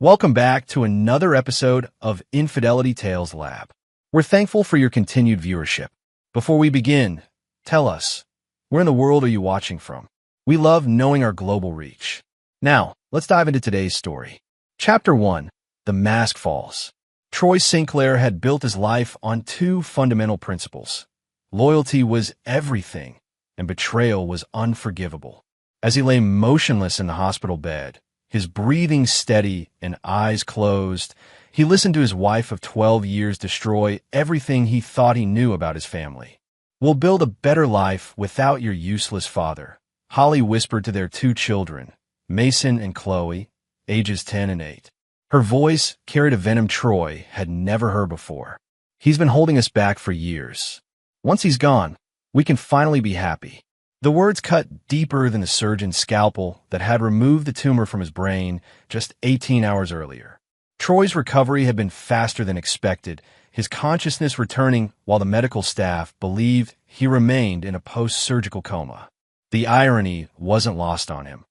Welcome back to another episode of Infidelity Tales Lab. We're thankful for your continued viewership. Before we begin, tell us, where in the world are you watching from? We love knowing our global reach. Now, let's dive into today's story. Chapter 1. The Mask Falls. Troy Sinclair had built his life on two fundamental principles. Loyalty was everything, and betrayal was unforgivable. As he lay motionless in the hospital bed, his breathing steady and eyes closed, he listened to his wife of 12 years destroy everything he thought he knew about his family. "We'll build a better life without your useless father," Holly whispered to their two children, Mason and Chloe, ages 10 and 8. Her voice carried a venom Troy had never heard before. "He's been holding us back for years. Once he's gone, we can finally be happy." The words cut deeper than the surgeon's scalpel that had removed the tumor from his brain just 18 hours earlier. Troy's recovery had been faster than expected, his consciousness returning while the medical staff believed he remained in a post-surgical coma. The irony wasn't lost on him.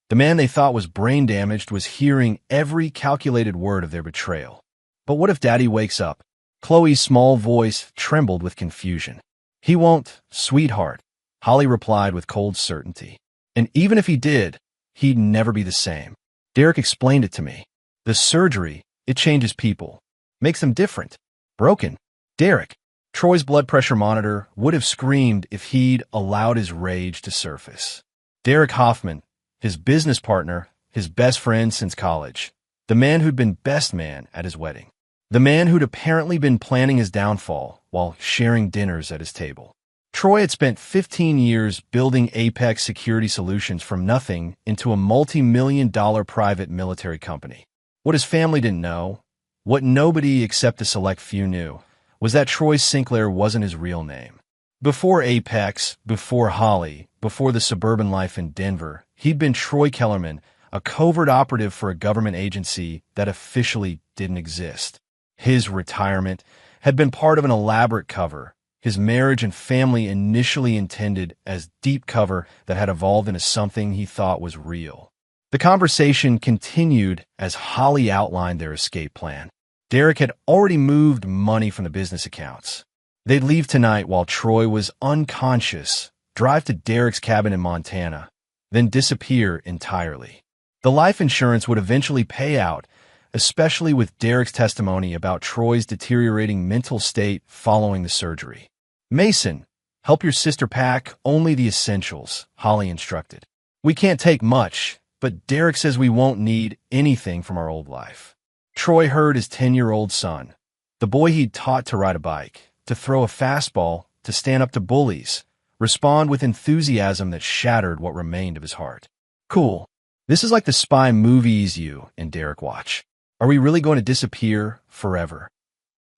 The man they thought was brain damaged was hearing every calculated word of their betrayal. "But what if Daddy wakes up?" Chloe's small voice trembled with confusion. "He won't, sweetheart," Holly replied with cold certainty. "And even if he did, he'd never be the same. Derek explained it to me. The surgery, it changes people. Makes them different. Broken. Derek." Troy's blood pressure monitor would have screamed if he'd allowed his rage to surface. Derek Hoffman, his business partner, his best friend since college. The man who'd been best man at his wedding. The man who'd apparently been planning his downfall while sharing dinners at his table. Troy had spent 15 years building Apex Security Solutions from nothing into a multi-million-dollar private military company. What his family didn't know, what nobody except a select few knew, was that Troy Sinclair wasn't his real name. Before Apex, before Holly, before the suburban life in Denver, he'd been Troy Kellerman, a covert operative for a government agency that officially didn't exist. His retirement had been part of an elaborate cover, his marriage and family initially intended as deep cover that had evolved into something he thought was real. The conversation continued as Holly outlined their escape plan. Derek had already moved money from the business accounts. They'd leave tonight while Troy was unconscious, drive to Derek's cabin in Montana, then disappear entirely. The life insurance would eventually pay out, especially with Derek's testimony about Troy's deteriorating mental state following the surgery. "Mason, help your sister pack only the essentials," Holly instructed. "We can't take much, but Derek says we won't need anything from our old life." Troy heard his 10-year-old son, the boy he'd taught to ride a bike, to throw a fastball, to stand up to bullies, respond with enthusiasm that shattered what remained of his heart. "Cool. This is like the spy movies you and Derek watch. Are we really going to disappear forever?"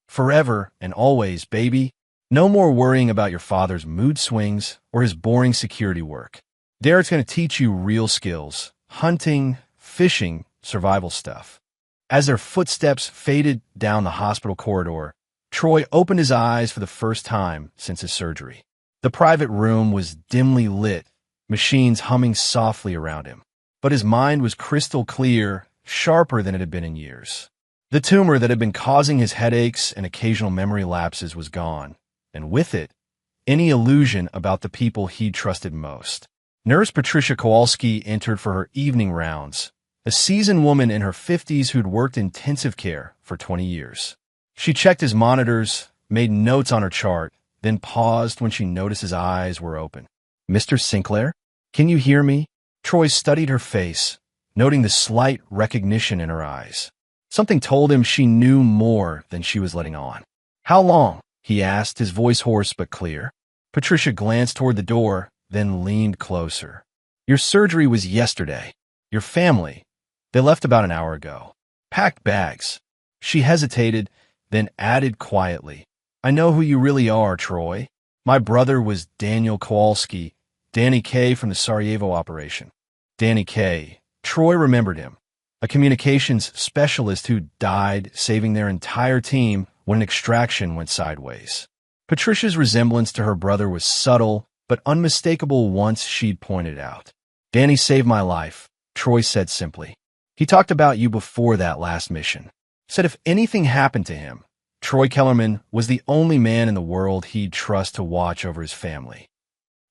"Forever and always, baby. No more worrying about your father's mood swings or his boring security work. Derek's going to teach you real skills, hunting, fishing, survival stuff." As their footsteps faded down the hospital corridor, Troy opened his eyes for the first time since his surgery. The private room was dimly lit, machines humming softly around him. But his mind was crystal clear, sharper than it had been in years. The tumor that had been causing his headaches and occasional memory lapses was gone, and with it, any illusion about the people he'd trusted most. Nurse Patricia Kowalski entered for her evening rounds, a seasoned woman in her 50s who'd worked intensive care for 20 years. She checked his monitors, made notes on her chart, then paused when she noticed his eyes were open. "Mr. Sinclair, can you hear me?" Troy studied her face, noting the slight recognition in her eyes. Something told him she knew more than she was letting on. "How long?" he asked, his voice hoarse but clear. Patricia glanced toward the door, then leaned closer. "Your surgery was yesterday. Your family, they left about an hour ago. Packed bags." She hesitated, then added quietly, "I know who you really are, Troy. My brother was Daniel Kowalski, Danny Kaye from the Sarajevo operation." Danny Kaye. Troy remembered him, a communications specialist who died saving their entire team when an extraction went sideways. Patricia's resemblance to her brother was subtle but unmistakable once she'd pointed out. "Danny saved my life," Troy said simply. He talked about you before that last mission. Said if anything happened to him, Troy Kellerman was the only man in the world he'd trust to watch over his family.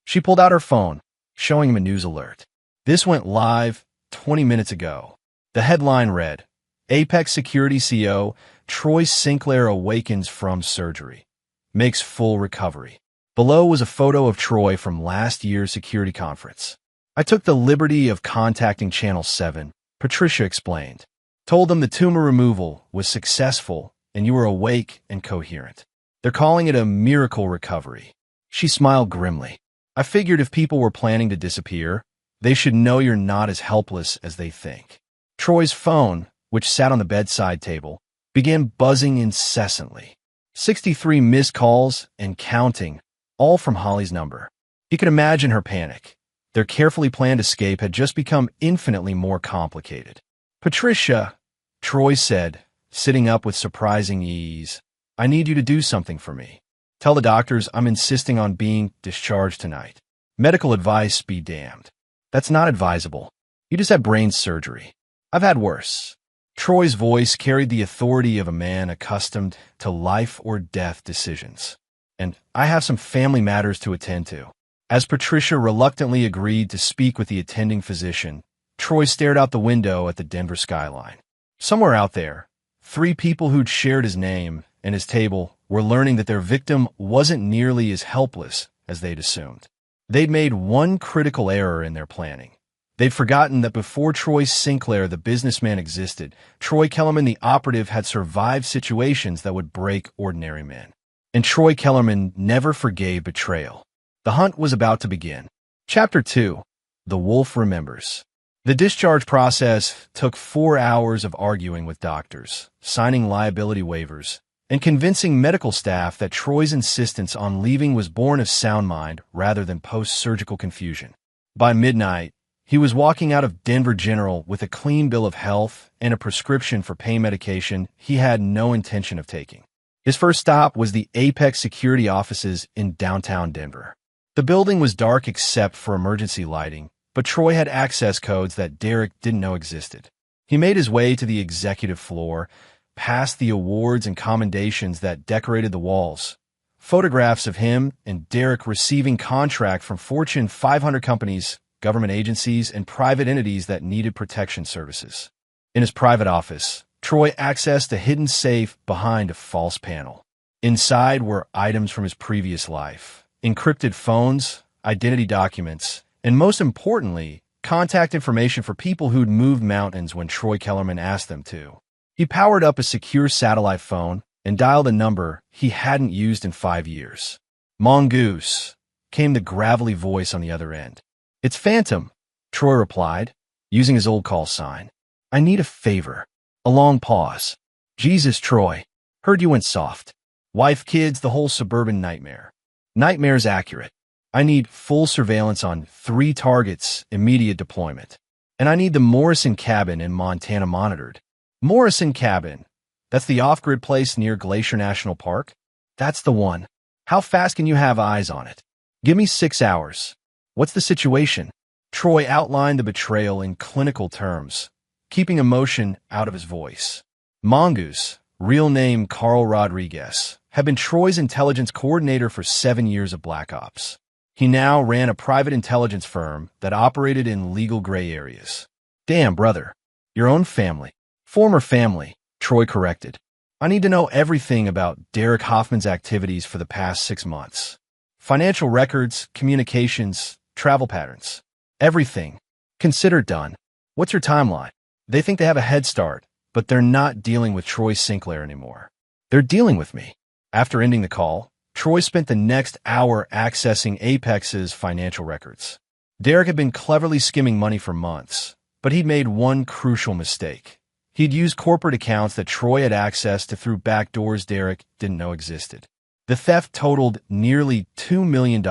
She pulled out her phone, showing him a news alert. This went live 20 minutes ago. The headline read, Apex Security CEO Troy Sinclair awakens from surgery. Makes full recovery. Below was a photo of Troy from last year's security conference. I took the liberty of contacting Channel 7, Patricia explained. Told them the tumor removal was successful and you were awake and coherent. They're calling it a miracle recovery. She smiled grimly. I figured if people were planning to disappear, they should know you're not as helpless as they think. Troy's phone, which sat on the bedside table, began buzzing incessantly. 63 missed calls and counting, all from Holly's number. He could imagine her panic. Their carefully planned escape had just become infinitely more complicated. Patricia, Troy said, sitting up with surprising ease, I need you to do something for me. Tell the doctors I'm insisting on being discharged tonight. Medical advice be damned. That's not advisable. You just had brain surgery. I've had worse. Troy's voice carried the authority of a man accustomed to life or death decisions. And I have some family matters to attend to. As Patricia reluctantly agreed to speak with the attending physician, Troy stared out the window at the Denver skyline. Somewhere out there, 3 people who'd shared his name and his table were learning that their victim wasn't nearly as helpless as they'd assumed. They'd made one critical error in their planning. They'd forgotten that before Troy Sinclair, the businessman, existed, Troy Kellerman, the operative, had survived situations that would break ordinary men. And Troy Kellerman never forgave betrayal. The hunt was about to begin. Chapter 2. The Wolf Remembers. The discharge process took 4 hours of arguing with doctors, signing liability waivers, and convincing medical staff that Troy's insistence on leaving was born of sound mind rather than post-surgical confusion. By midnight, he was walking out of Denver General with a clean bill of health and a prescription for pain medication he had no intention of taking. His first stop was the Apex Security offices in downtown Denver. The building was dark except for emergency lighting, but Troy had access codes that Derek didn't know existed. He made his way to the executive floor, past the awards and commendations that decorated the walls. Photographs of him and Derek receiving contract from Fortune 500 companies, government agencies, and private entities that needed protection services. In his private office, Troy accessed a hidden safe behind a false panel. Inside were items from his previous life, encrypted phones, identity documents, and most importantly, contact information for people who'd moved mountains when Troy Kellerman asked them to. He powered up a secure satellite phone and dialed a number he hadn't used in 5 years. Mongoose, came the gravelly voice on the other end. It's Phantom, Troy replied, using his old call sign. I need a favor. A long pause. Jesus, Troy. Heard you went soft. Wife, kids, the whole suburban nightmare. Nightmare's accurate. I need full surveillance on 3 targets, immediate deployment. And I need the Morrison cabin in Montana monitored. Morrison cabin. That's the off-grid place near Glacier National Park? That's the one. How fast can you have eyes on it? Give me 6 hours. What's the situation? Troy outlined the betrayal in clinical terms, keeping emotion out of his voice. Mongoose, real name Carl Rodriguez, had been Troy's intelligence coordinator for 7 years of Black Ops. He now ran a private intelligence firm that operated in legal gray areas. Damn, brother. Your own family. Former family, Troy corrected. I need to know everything about Derek Hoffman's activities for the past 6 months. Financial records, communications, travel patterns. Everything. Consider done. What's your timeline? They think they have a head start, but they're not dealing with Troy Sinclair anymore. They're dealing with me. After ending the call, Troy spent the next hour accessing Apex's financial records. Derek had been cleverly skimming money for months, but he'd made one crucial mistake. He'd used corporate accounts that Troy had access to through back doors Derek didn't know existed. The theft totaled nearly $2 million,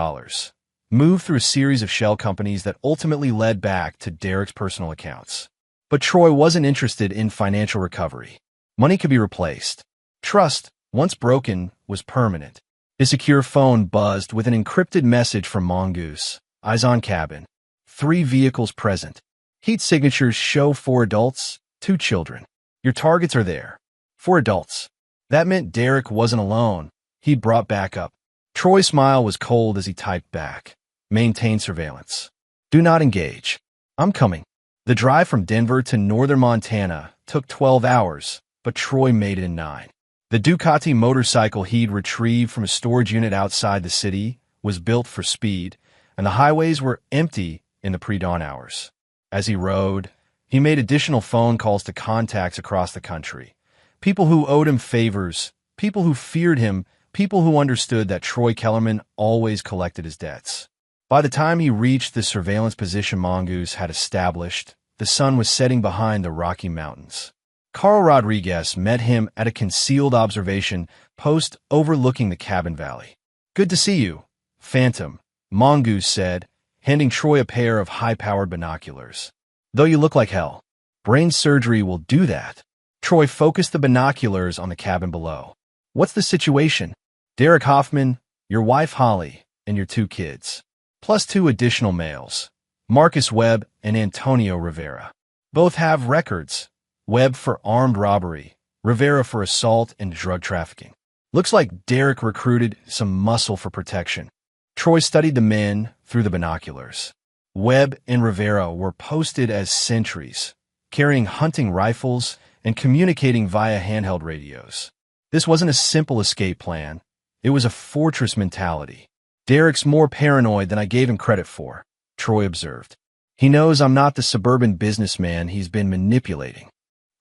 moved through a series of shell companies that ultimately led back to Derek's personal accounts. But Troy wasn't interested in financial recovery. Money could be replaced. Trust, once broken, was permanent. His secure phone buzzed with an encrypted message from Mongoose. Eyes on cabin. 3 vehicles present. Heat signatures show 4 adults, 2 children. Your targets are there. 4 adults. That meant Derek wasn't alone. He'd brought backup. Troy's smile was cold as he typed back. Maintain surveillance. Do not engage. I'm coming. The drive from Denver to northern Montana took 12 hours, but Troy made it in 9. The Ducati motorcycle he'd retrieved from a storage unit outside the city was built for speed, and the highways were empty in the pre-dawn hours. As he rode, he made additional phone calls to contacts across the country. People who owed him favors, people who feared him, people who understood that Troy Kellerman always collected his debts. By the time he reached the surveillance position Mongoose had established, the sun was setting behind the Rocky Mountains. Carl Rodriguez met him at a concealed observation post overlooking the cabin valley. Good to see you, Phantom, Mongoose said, handing Troy a pair of high-powered binoculars. Though you look like hell, brain surgery will do that. Troy focused the binoculars on the cabin below. What's the situation? Derek Hoffman, your wife Holly, and your 2 kids, plus 2 additional males, Marcus Webb and Antonio Rivera. Both have records. Webb for armed robbery, Rivera for assault and drug trafficking. Looks like Derek recruited some muscle for protection. Troy studied the men through the binoculars. Webb and Rivera were posted as sentries, carrying hunting rifles and communicating via handheld radios. This wasn't a simple escape plan. It was a fortress mentality. Derek's more paranoid than I gave him credit for, Troy observed. He knows I'm not the suburban businessman he's been manipulating.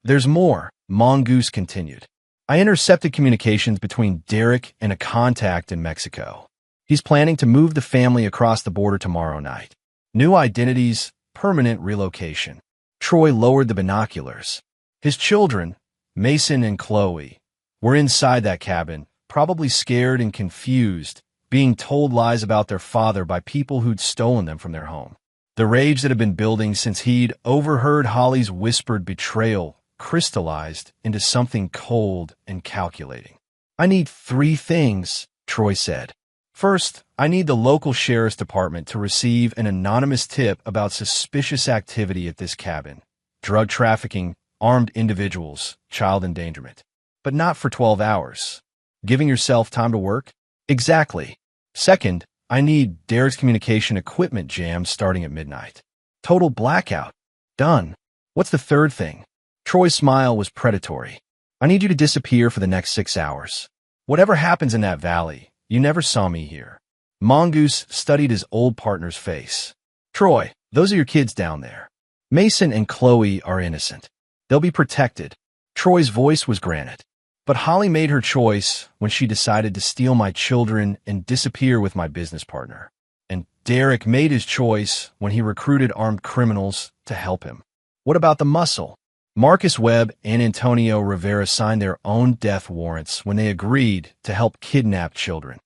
There's more, Mongoose continued. I intercepted communications between Derek and a contact in Mexico. He's planning to move the family across the border tomorrow night. New identities, permanent relocation. Troy lowered the binoculars. His children, Mason and Chloe, were inside that cabin, probably scared and confused, being told lies about their father by people who'd stolen them from their home. The rage that had been building since he'd overheard Holly's whispered betrayal crystallized into something cold and calculating. I need 3 things, Troy said. First, I need the local sheriff's department to receive an anonymous tip about suspicious activity at this cabin. Drug trafficking, armed individuals, child endangerment. But not for 12 hours. Giving yourself time to work? Exactly. Second, I need Derek's communication equipment jammed starting at midnight. Total blackout. Done. What's the third thing? Troy's smile was predatory. I need you to disappear for the next 6 hours. Whatever happens in that valley, you never saw me here. Mongoose studied his old partner's face. Troy, those are your kids down there. Mason and Chloe are innocent. They'll be protected. Troy's voice was granite. But Holly made her choice when she decided to steal my children and disappear with my business partner. And Derek made his choice when he recruited armed criminals to help him. What about the muscle? Marcus Webb and Antonio Rivera signed their own death warrants when they agreed to help kidnap children.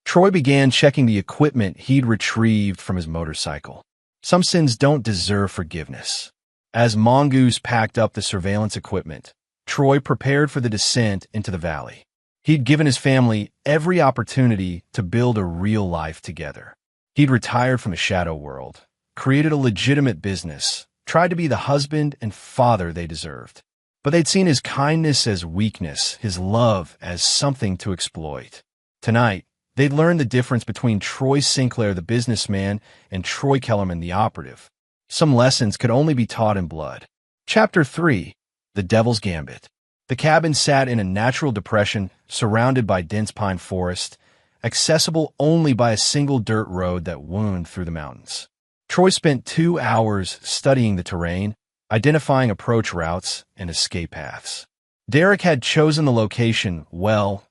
Troy began checking the equipment he'd retrieved from his motorcycle. Some sins don't deserve forgiveness. As Mongoose packed up the surveillance equipment, Troy prepared for the descent into the valley. He'd given his family every opportunity to build a real life together. He'd retired from the shadow world, created a legitimate business, tried to be the husband and father they deserved. But they'd seen his kindness as weakness, his love as something to exploit. Tonight, they'd learned the difference between Troy Sinclair, the businessman, and Troy Kellerman, the operative. Some lessons could only be taught in blood. Chapter 3. The Devil's Gambit. The cabin sat in a natural depression surrounded by dense pine forest, accessible only by a single dirt road that wound through the mountains. Troy spent 2 hours studying the terrain, identifying approach routes and escape paths. Derek had chosen the location well,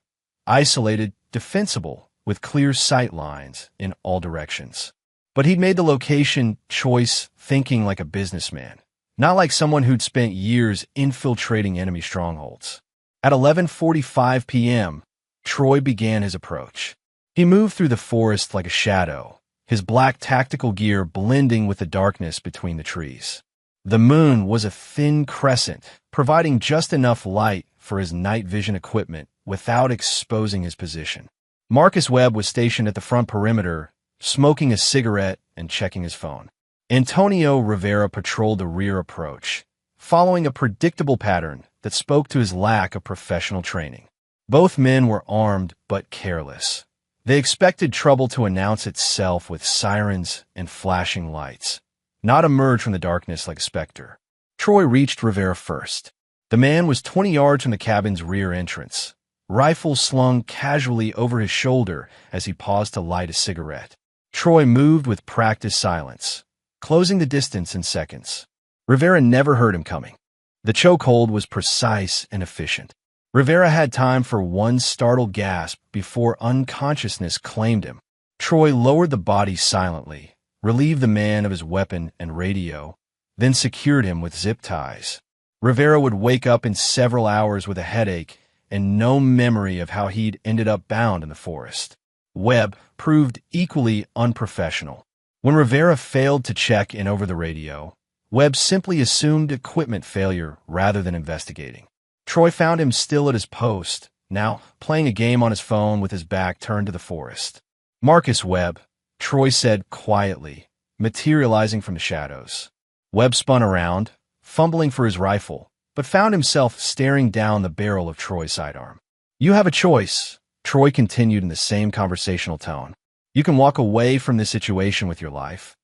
isolated, defensible, with clear sight lines in all directions. But he'd made the location choice thinking like a businessman, not like someone who'd spent years infiltrating enemy strongholds. At 11:45 p.m., Troy began his approach. He moved through the forest like a shadow, his black tactical gear blending with the darkness between the trees. The moon was a thin crescent, providing just enough light for his night vision equipment without exposing his position. Marcus Webb was stationed at the front perimeter, smoking a cigarette and checking his phone. Antonio Rivera patrolled the rear approach, following a predictable pattern that spoke to his lack of professional training. Both men were armed but careless. They expected trouble to announce itself with sirens and flashing lights, not emerge from the darkness like a specter. Troy reached Rivera first. The man was 20 yards from the cabin's rear entrance, rifle slung casually over his shoulder as he paused to light a cigarette. Troy moved with practiced silence, closing the distance in seconds. Rivera never heard him coming. The chokehold was precise and efficient. Rivera had time for one startled gasp before unconsciousness claimed him. Troy lowered the body silently, relieved the man of his weapon and radio, then secured him with zip ties. Rivera would wake up in several hours with a headache and no memory of how he'd ended up bound in the forest. Webb proved equally unprofessional. When Rivera failed to check in over the radio, Webb simply assumed equipment failure rather than investigating. Troy found him still at his post, now playing a game on his phone with his back turned to the forest. "Marcus Webb," Troy said quietly, materializing from the shadows. Webb spun around, fumbling for his rifle, but found himself staring down the barrel of Troy's sidearm. "You have a choice," Troy continued in the same conversational tone. "You can walk away from this situation with your life,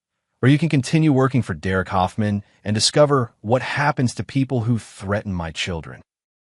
or you can continue working for Derek Hoffman and discover what happens to people who threaten my children."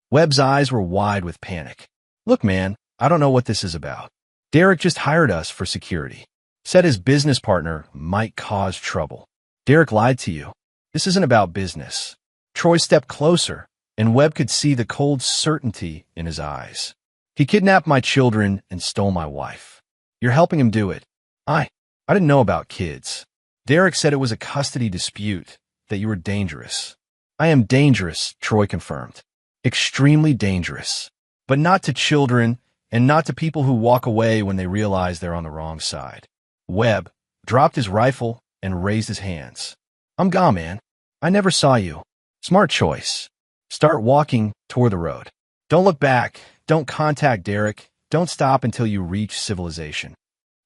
Webb's eyes were wide with panic. "Look, man, I don't know what this is about. Derek just hired us for security. Said his business partner might cause trouble. Derek lied to you. This isn't about business." Troy stepped closer, and Webb could see the cold certainty in his eyes. "He kidnapped my children and stole my wife. You're helping him do it. I didn't know about kids. Derek said it was a custody dispute, that you were dangerous." "I am dangerous," Troy confirmed. "Extremely dangerous. But not to children and not to people who walk away when they realize they're on the wrong side." Webb dropped his rifle and raised his hands. "I'm gone, man. I never saw you. Smart choice. Start walking toward the road. Don't look back. Don't contact Derek. Don't stop until you reach civilization."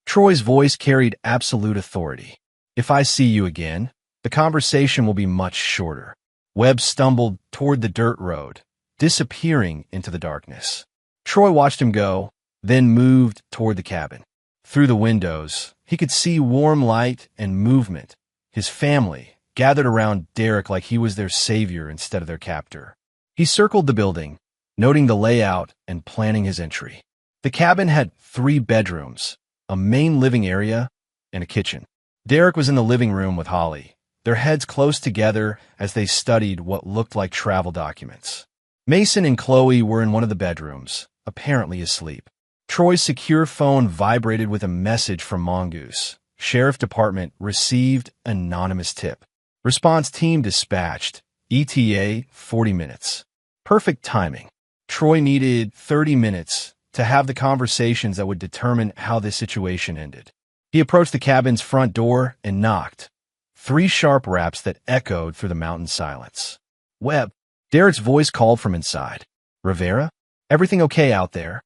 Troy's voice carried absolute authority. "If I see you again, the conversation will be much shorter." Webb stumbled toward the dirt road, disappearing into the darkness. Troy watched him go, then moved toward the cabin. Through the windows, he could see warm light and movement. His family gathered around Derek like he was their savior instead of their captor. He circled the building, noting the layout and planning his entry. The cabin had 3 bedrooms, a main living area, and a kitchen. Derek was in the living room with Holly, their heads close together as they studied what looked like travel documents. Mason and Chloe were in one of the bedrooms, apparently asleep. Troy's secure phone vibrated with a message from Mongoose. Sheriff Department received anonymous tip. Response team dispatched. ETA 40 minutes. Perfect timing. Troy needed 30 minutes to have the conversations that would determine how this situation ended. He approached the cabin's front door and knocked. 3 sharp raps that echoed through the mountain silence. "Webb," Derek's voice called from inside. "Rivera? Everything okay out there?"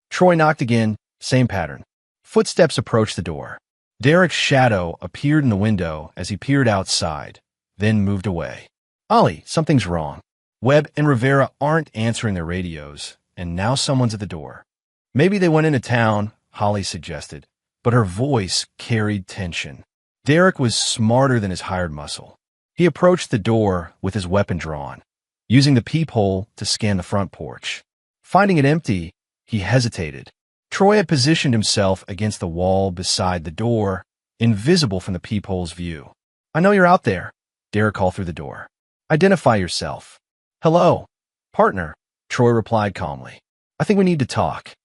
Troy knocked again, same pattern. Footsteps approached the door. Derek's shadow appeared in the window as he peered outside, then moved away. "Ollie, something's wrong. Webb and Rivera aren't answering their radios, and now someone's at the door." "Maybe they went into town," Holly suggested, but her voice carried tension. Derek was smarter than his hired muscle. He approached the door with his weapon drawn, using the peephole to scan the front porch. Finding it empty, he hesitated. Troy had positioned himself against the wall beside the door, invisible from the peephole's view. "I know you're out there," Derek called through the door. "Identify yourself." "Hello, partner," Troy replied calmly. "I think we need to talk."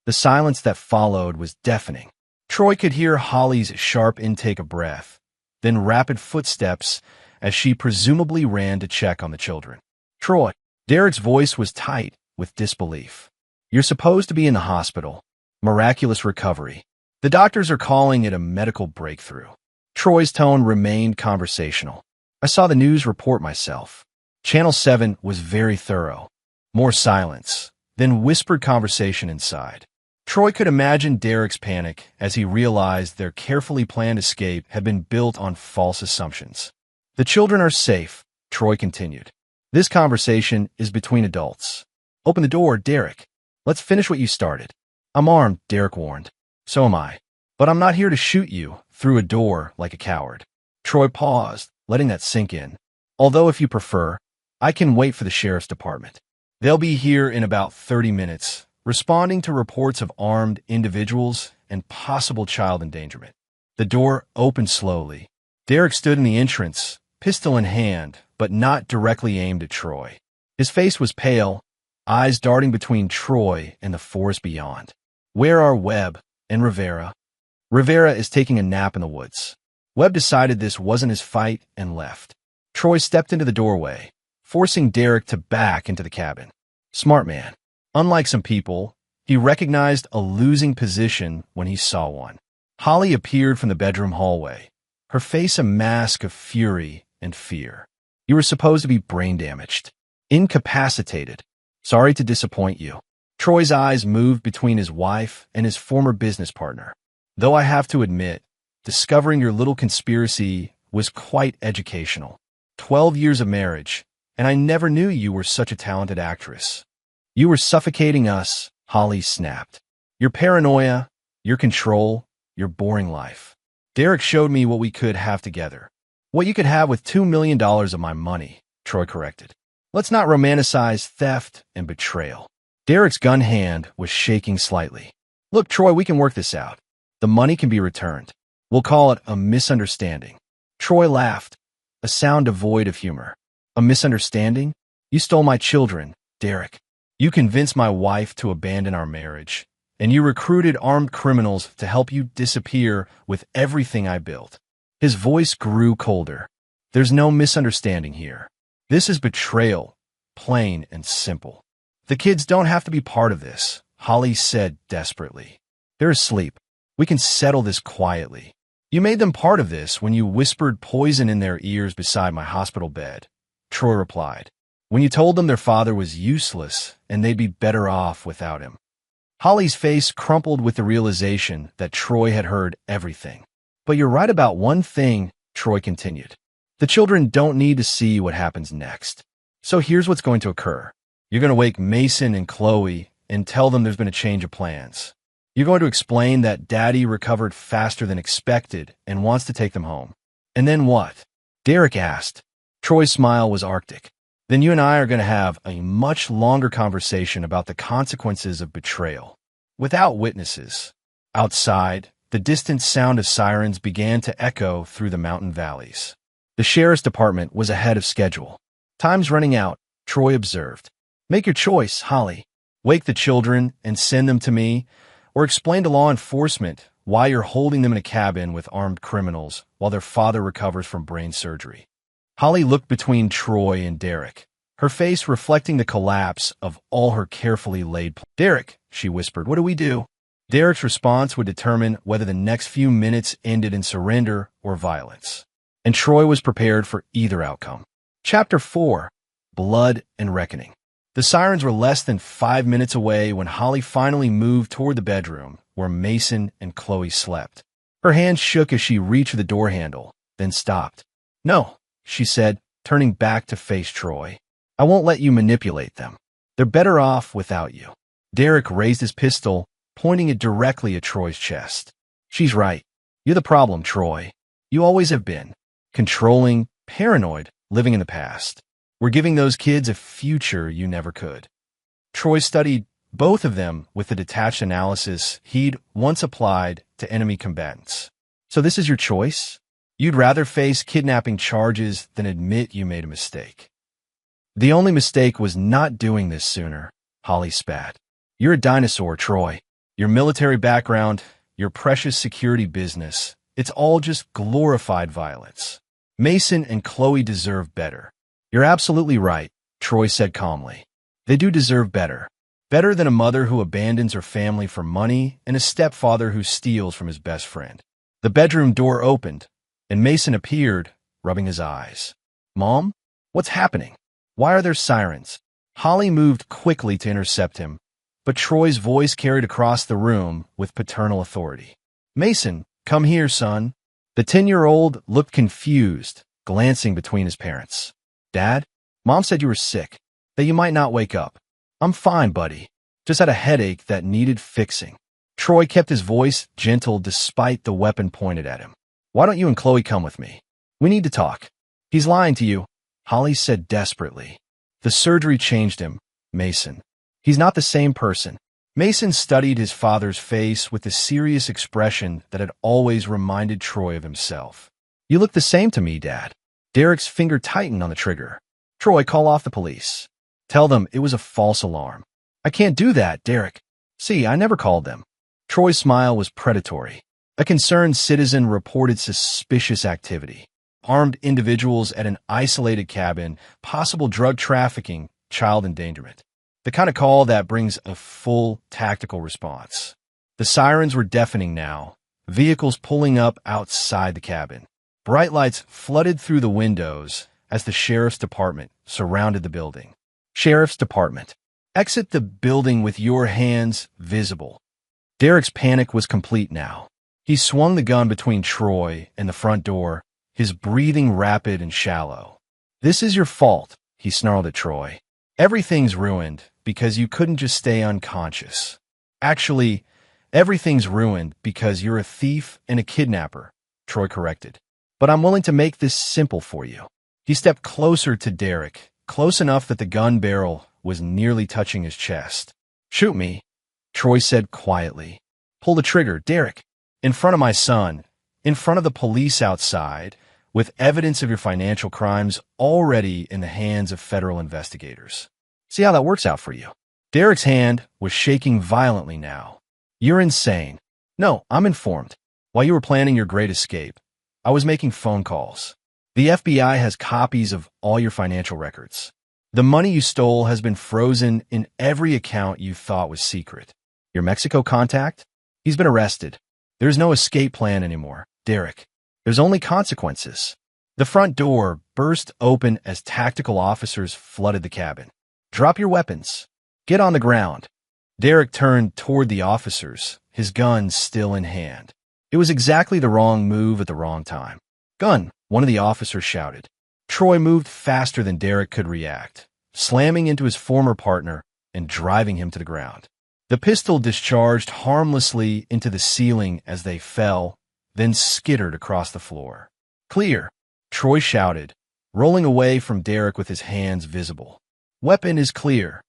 The silence that followed was deafening. Troy could hear Holly's sharp intake of breath, then rapid footsteps as she presumably ran to check on the children. "Troy," Derek's voice was tight with disbelief. "You're supposed to be in the hospital. Miraculous recovery. The doctors are calling it a medical breakthrough." Troy's tone remained conversational. "I saw the news report myself." Channel 7 was very thorough. More silence, then whispered conversation inside. Troy could imagine Derek's panic as he realized their carefully planned escape had been built on false assumptions. "The children are safe," Troy continued. This conversation is between adults. Open the door, Derek. Let's finish what you started. I'm armed, Derek warned. So am I. But I'm not here to shoot you through a door like a coward. Troy paused, letting that sink in. Although if you prefer, I can wait for the sheriff's department. They'll be here in about 30 minutes, responding to reports of armed individuals and possible child endangerment. The door opened slowly. Derek stood in the entrance, pistol in hand, but not directly aimed at Troy. His face was pale, eyes darting between Troy and the forest beyond. Where are Webb and Rivera? Rivera is taking a nap in the woods. Webb decided this wasn't his fight and left. Troy stepped into the doorway, forcing Derek to back into the cabin. Smart man. Unlike some people, he recognized a losing position when he saw one. Holly appeared from the bedroom hallway, her face a mask of fury and fear. You were supposed to be brain damaged, incapacitated. Sorry to disappoint you. Troy's eyes moved between his wife and his former business partner. Though I have to admit, discovering your little conspiracy was quite educational. 12 years of marriage, and I never knew you were such a talented actress. You were suffocating us, Holly snapped. Your paranoia, your control, your boring life. Derek showed me what we could have together. What you could have with $2 million of my money, Troy corrected. Let's not romanticize theft and betrayal. Derek's gun hand was shaking slightly. Look, Troy, we can work this out. The money can be returned. We'll call it a misunderstanding. Troy laughed, a sound devoid of humor. A misunderstanding? You stole my children, Derek. You convinced my wife to abandon our marriage, and you recruited armed criminals to help you disappear with everything I built. His voice grew colder. There's no misunderstanding here. This is betrayal, plain and simple. The kids don't have to be part of this, Holly said desperately. They're asleep. We can settle this quietly. You made them part of this when you whispered poison in their ears beside my hospital bed, Troy replied. When you told them their father was useless and they'd be better off without him. Holly's face crumpled with the realization that Troy had heard everything. But you're right about one thing, Troy continued. The children don't need to see what happens next. So here's what's going to occur. You're going to wake Mason and Chloe and tell them there's been a change of plans. You're going to explain that Daddy recovered faster than expected and wants to take them home. And then what? Derek asked. Troy's smile was arctic. Then you and I are going to have a much longer conversation about the consequences of betrayal. Without witnesses. Outside, the distant sound of sirens began to echo through the mountain valleys. The sheriff's department was ahead of schedule. Time's running out, Troy observed. Make your choice, Holly. Wake the children and send them to me, or explain to law enforcement why you're holding them in a cabin with armed criminals while their father recovers from brain surgery. Holly looked between Troy and Derek, her face reflecting the collapse of all her carefully laid plans. Derek, she whispered, what do we do? Derek's response would determine whether the next few minutes ended in surrender or violence. And Troy was prepared for either outcome. Chapter 4. Blood and Reckoning. The sirens were less than 5 minutes away when Holly finally moved toward the bedroom where Mason and Chloe slept. Her hand shook as she reached for the door handle, then stopped. No, she said, turning back to face Troy. I won't let you manipulate them. They're better off without you. Derek raised his pistol, pointing it directly at Troy's chest. She's right. You're the problem, Troy. You always have been. Controlling, paranoid, living in the past. We're giving those kids a future you never could. Troy studied both of them with the detached analysis he'd once applied to enemy combatants. So this is your choice? You'd rather face kidnapping charges than admit you made a mistake. The only mistake was not doing this sooner, Holly spat. You're a dinosaur, Troy. Your military background, your precious security business, it's all just glorified violence. Mason and Chloe deserve better. You're absolutely right, Troy said calmly. They do deserve better. Better than a mother who abandons her family for money and a stepfather who steals from his best friend. The bedroom door opened, and Mason appeared, rubbing his eyes. Mom? What's happening? Why are there sirens? Holly moved quickly to intercept him, but Troy's voice carried across the room with paternal authority. Mason, come here, son. The 10-year-old looked confused, glancing between his parents. Dad? Mom said you were sick, that you might not wake up. I'm fine, buddy. Just had a headache that needed fixing. Troy kept his voice gentle despite the weapon pointed at him. Why don't you and Chloe come with me? We need to talk. He's lying to you, Holly said desperately. The surgery changed him, Mason. He's not the same person. Mason studied his father's face with the serious expression that had always reminded Troy of himself. You look the same to me, Dad. Derek's finger tightened on the trigger. Troy, call off the police. Tell them it was a false alarm. I can't do that, Derek. See, I never called them. Troy's smile was predatory. A concerned citizen reported suspicious activity. Armed individuals at an isolated cabin, possible drug trafficking, child endangerment. The kind of call that brings a full tactical response. The sirens were deafening now, vehicles pulling up outside the cabin. Bright lights flooded through the windows as the sheriff's department surrounded the building. Sheriff's department. Exit the building with your hands visible. Derek's panic was complete now. He swung the gun between Troy and the front door, his breathing rapid and shallow. This is your fault, he snarled at Troy. Everything's ruined because you couldn't just stay unconscious. Actually, everything's ruined because you're a thief and a kidnapper, Troy corrected. But I'm willing to make this simple for you. He stepped closer to Derek, close enough that the gun barrel was nearly touching his chest. Shoot me, Troy said quietly. Pull the trigger, Derek. In front of my son, in front of the police outside, with evidence of your financial crimes already in the hands of federal investigators. See how that works out for you. Derek's hand was shaking violently now. You're insane. No, I'm informed. While you were planning your great escape, I was making phone calls. The FBI has copies of all your financial records. The money you stole has been frozen in every account you thought was secret. Your Mexico contact? He's been arrested. There's no escape plan anymore, Derek. There's only consequences. The front door burst open as tactical officers flooded the cabin. Drop your weapons. Get on the ground. Derek turned toward the officers, his gun still in hand. It was exactly the wrong move at the wrong time. Gun, one of the officers shouted. Troy moved faster than Derek could react, slamming into his former partner and driving him to the ground. The pistol discharged harmlessly into the ceiling as they fell, then skittered across the floor. Clear, Troy shouted, rolling away from Derek with his hands visible. Weapon is clear.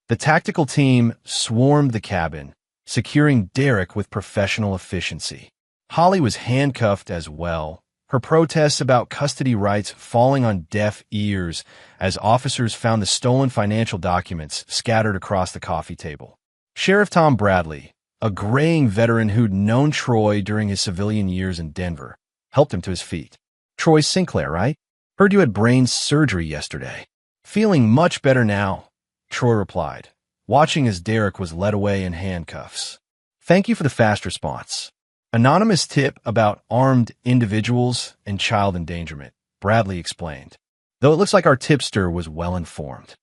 The tactical team swarmed the cabin, securing Derek with professional efficiency. Holly was handcuffed as well, her protests about custody rights falling on deaf ears as officers found the stolen financial documents scattered across the coffee table. Sheriff Tom Bradley, a graying veteran who'd known Troy during his civilian years in Denver, helped him to his feet. Troy Sinclair, right? Heard you had brain surgery yesterday. Feeling much better now, Troy replied, watching as Derek was led away in handcuffs. Thank you for the fast response. Anonymous tip about armed individuals and child endangerment, Bradley explained, though it looks like our tipster was well informed.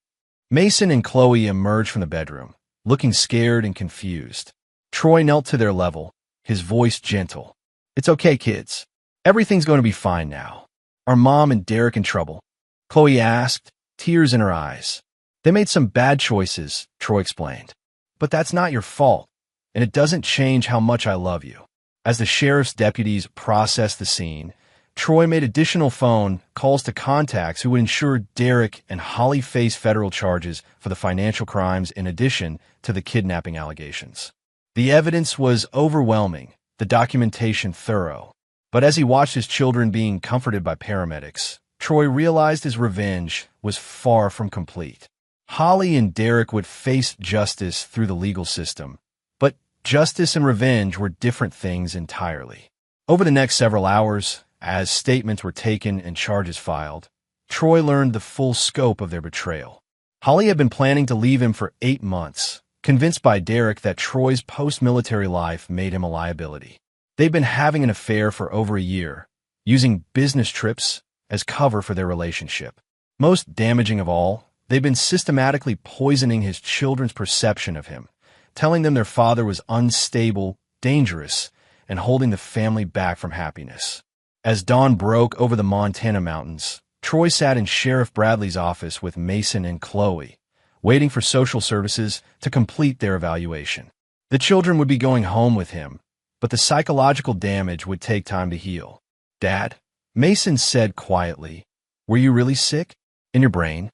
Mason and Chloe emerged from the bedroom, looking scared and confused. Troy knelt to their level, his voice gentle. It's okay, kids. Everything's going to be fine now. Are Mom and Derek in trouble? Chloe asked, tears in her eyes. They made some bad choices, Troy explained. But that's not your fault, and it doesn't change how much I love you. As the sheriff's deputies processed the scene, Troy made additional phone calls to contacts who would ensure Derek and Holly face federal charges for the financial crimes in addition to the kidnapping allegations. The evidence was overwhelming, the documentation thorough. But as he watched his children being comforted by paramedics, Troy realized his revenge was far from complete. Holly and Derek would face justice through the legal system, but justice and revenge were different things entirely. Over the next several hours, as statements were taken and charges filed, Troy learned the full scope of their betrayal. Holly had been planning to leave him for 8 months, convinced by Derek that Troy's post-military life made him a liability. They'd been having an affair for over a year, using business trips as cover for their relationship. Most damaging of all, they'd been systematically poisoning his children's perception of him, telling them their father was unstable, dangerous, and holding the family back from happiness. As dawn broke over the Montana mountains, Troy sat in Sheriff Bradley's office with Mason and Chloe, waiting for social services to complete their evaluation. The children would be going home with him, but the psychological damage would take time to heal. "Dad," Mason said quietly, "were you really sick? In your brain?"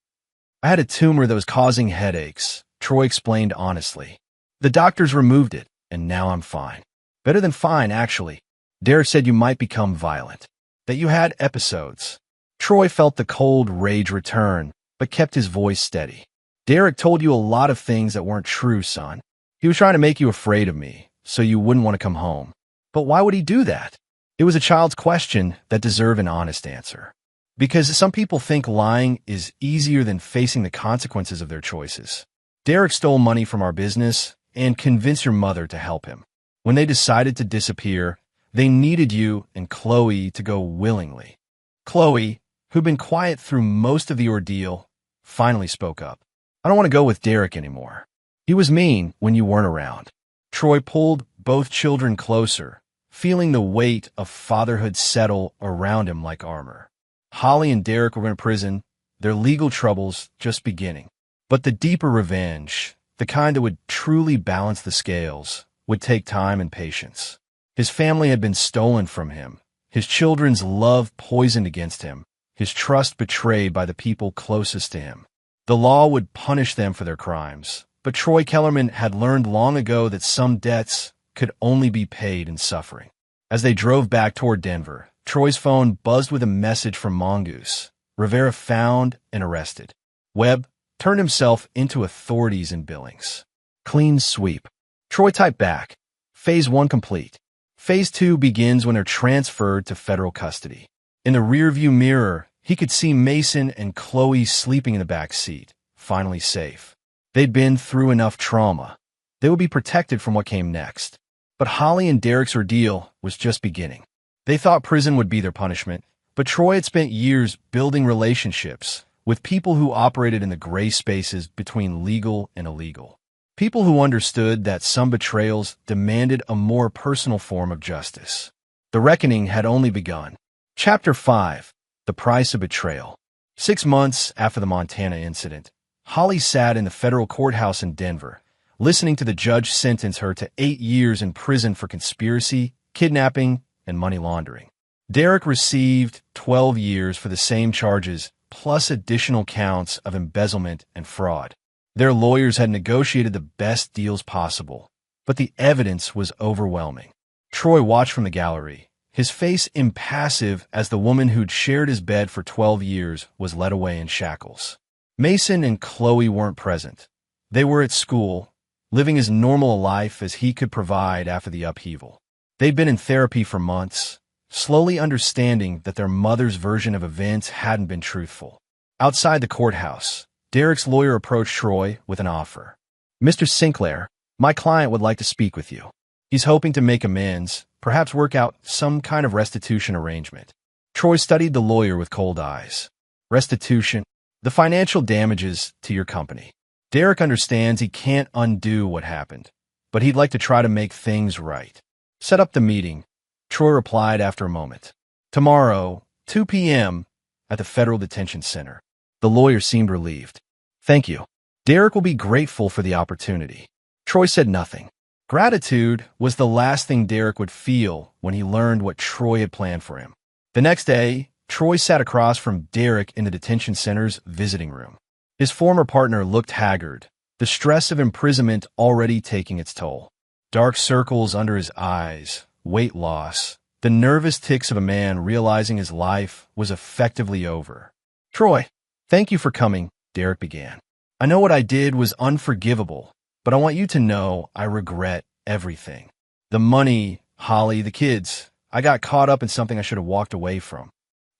"I had a tumor that was causing headaches," Troy explained honestly. "The doctors removed it, and now I'm fine. Better than fine, actually. Derek said you might become violent, that you had episodes." Troy felt the cold rage return, but kept his voice steady. "Derek told you a lot of things that weren't true, son. He was trying to make you afraid of me, so you wouldn't want to come home. But why would he do that?" It was a child's question that deserved an honest answer. Because some people think lying is easier than facing the consequences of their choices. "Derek stole money from our business and convinced your mother to help him. When they decided to disappear, they needed you and Chloe to go willingly." Chloe, who'd been quiet through most of the ordeal, finally spoke up. "I don't want to go with Derek anymore. He was mean when you weren't around." Troy pulled both children closer, feeling the weight of fatherhood settle around him like armor. Holly and Derek were in prison, their legal troubles just beginning. But the deeper revenge, the kind that would truly balance the scales, would take time and patience. His family had been stolen from him, his children's love poisoned against him, his trust betrayed by the people closest to him. The law would punish them for their crimes, but Troy Kellerman had learned long ago that some debts could only be paid in suffering. As they drove back toward Denver, Troy's phone buzzed with a message from Mongoose. Rivera found and arrested. Webb turned himself into authorities in Billings. Clean sweep. Troy typed back. Phase 1 complete. Phase 2 begins when they're transferred to federal custody. In the rearview mirror, he could see Mason and Chloe sleeping in the back seat, finally safe. They'd been through enough trauma. They would be protected from what came next. But Holly and Derek's ordeal was just beginning. They thought prison would be their punishment, but Troy had spent years building relationships with people who operated in the gray spaces between legal and illegal. People who understood that some betrayals demanded a more personal form of justice. The reckoning had only begun. Chapter 5. The Price of Betrayal. 6 months after the Montana incident, Holly sat in the federal courthouse in Denver, listening to the judge sentence her to 8 years in prison for conspiracy, kidnapping, and money laundering. Derek received 12 years for the same charges, plus additional counts of embezzlement and fraud. Their lawyers had negotiated the best deals possible, but the evidence was overwhelming. Troy watched from the gallery, his face impassive as the woman who'd shared his bed for 12 years was led away in shackles. Mason and Chloe weren't present. They were at school, living as normal a life as he could provide after the upheaval. They'd been in therapy for months, slowly understanding that their mother's version of events hadn't been truthful. Outside the courthouse, Derek's lawyer approached Troy with an offer. "Mr. Sinclair, my client would like to speak with you. He's hoping to make amends, perhaps work out some kind of restitution arrangement." Troy studied the lawyer with cold eyes. "Restitution? The financial damages to your company. Derek understands he can't undo what happened, but he'd like to try to make things right. Set up the meeting," Troy replied after a moment. "Tomorrow, 2 p.m., at the Federal Detention Center." The lawyer seemed relieved. "Thank you. Derek will be grateful for the opportunity." Troy said nothing. Gratitude was the last thing Derek would feel when he learned what Troy had planned for him. The next day, Troy sat across from Derek in the detention center's visiting room. His former partner looked haggard, the stress of imprisonment already taking its toll. Dark circles under his eyes, weight loss, the nervous tics of a man realizing his life was effectively over. "Troy, thank you for coming," Derek began. "I know what I did was unforgivable, but I want you to know I regret everything. The money, Holly, the kids. I got caught up in something I should have walked away from."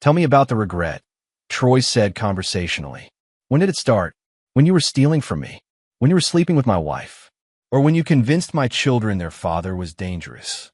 "Tell me about the regret," Troy said conversationally. "When did it start? When you were stealing from me? When you were sleeping with my wife? Or when you convinced my children their father was dangerous?"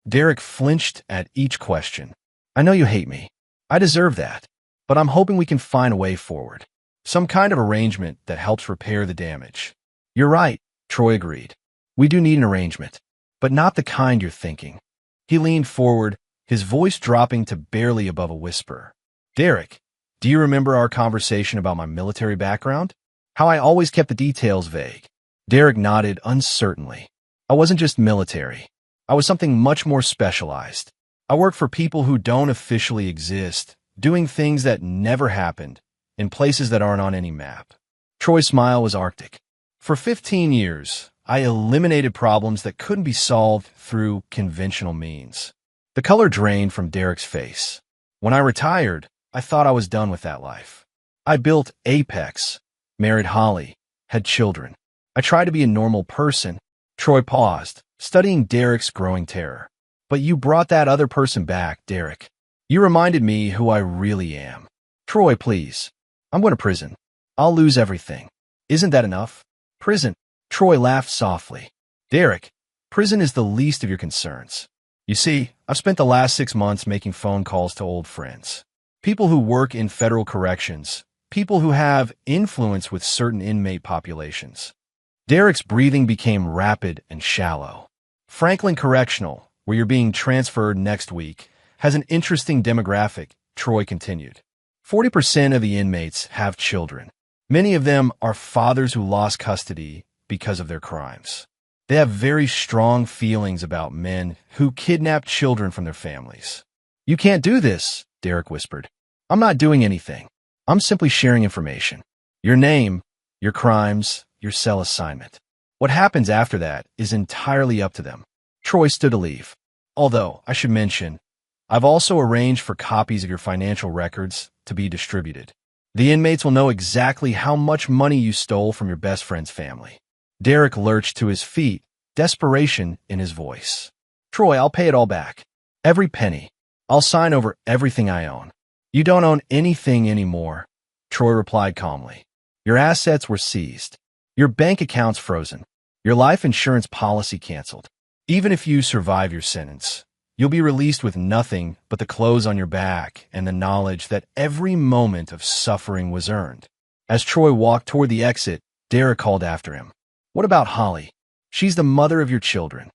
Derek flinched at each question. "I know you hate me. I deserve that. But I'm hoping we can find a way forward. Some kind of arrangement that helps repair the damage." "You're right," Troy agreed. "We do need an arrangement, but not the kind you're thinking." He leaned forward, his voice dropping to barely above a whisper. "Derek, Do you remember our conversation about my military background? How I always kept the details vague. Derek nodded uncertainly. I wasn't just military. I was something much more specialized. I worked for people who don't officially exist, doing things that never happened, in places that aren't on any map. Troy's smile was arctic. For 15 years, I eliminated problems that couldn't be solved through conventional means. The color drained from Derek's face. When I retired, I thought I was done with that life. I built Apex, married Holly, had children. I tried to be a normal person. Troy paused, studying Derek's growing terror. But you brought that other person back, Derek. You reminded me who I really am. Troy, please. I'm going to prison. I'll lose everything. Isn't that enough? Prison. Troy laughed softly. Derek, prison is the least of your concerns. You see, I've spent the last 6 months making phone calls to old friends. People who work in federal corrections. People who have influence with certain inmate populations. Derek's breathing became rapid and shallow. Franklin Correctional, where you're being transferred next week, has an interesting demographic, Troy continued. 40% of the inmates have children. Many of them are fathers who lost custody because of their crimes. They have very strong feelings about men who kidnap children from their families. You can't do this, Derek whispered. I'm not doing anything. I'm simply sharing information. Your name, your crimes, your cell assignment. What happens after that is entirely up to them. Troy stood to leave. Although, I should mention, I've also arranged for copies of your financial records to be distributed. The inmates will know exactly how much money you stole from your best friend's family. Derek lurched to his feet, desperation in his voice. Troy, I'll pay it all back. Every penny. I'll sign over everything I own. You don't own anything anymore, Troy replied calmly. Your assets were seized. Your bank account's frozen. Your life insurance policy canceled. Even if you survive your sentence, you'll be released with nothing but the clothes on your back and the knowledge that every moment of suffering was earned. As Troy walked toward the exit, Derek called after him. What about Holly? She's the mother of your children.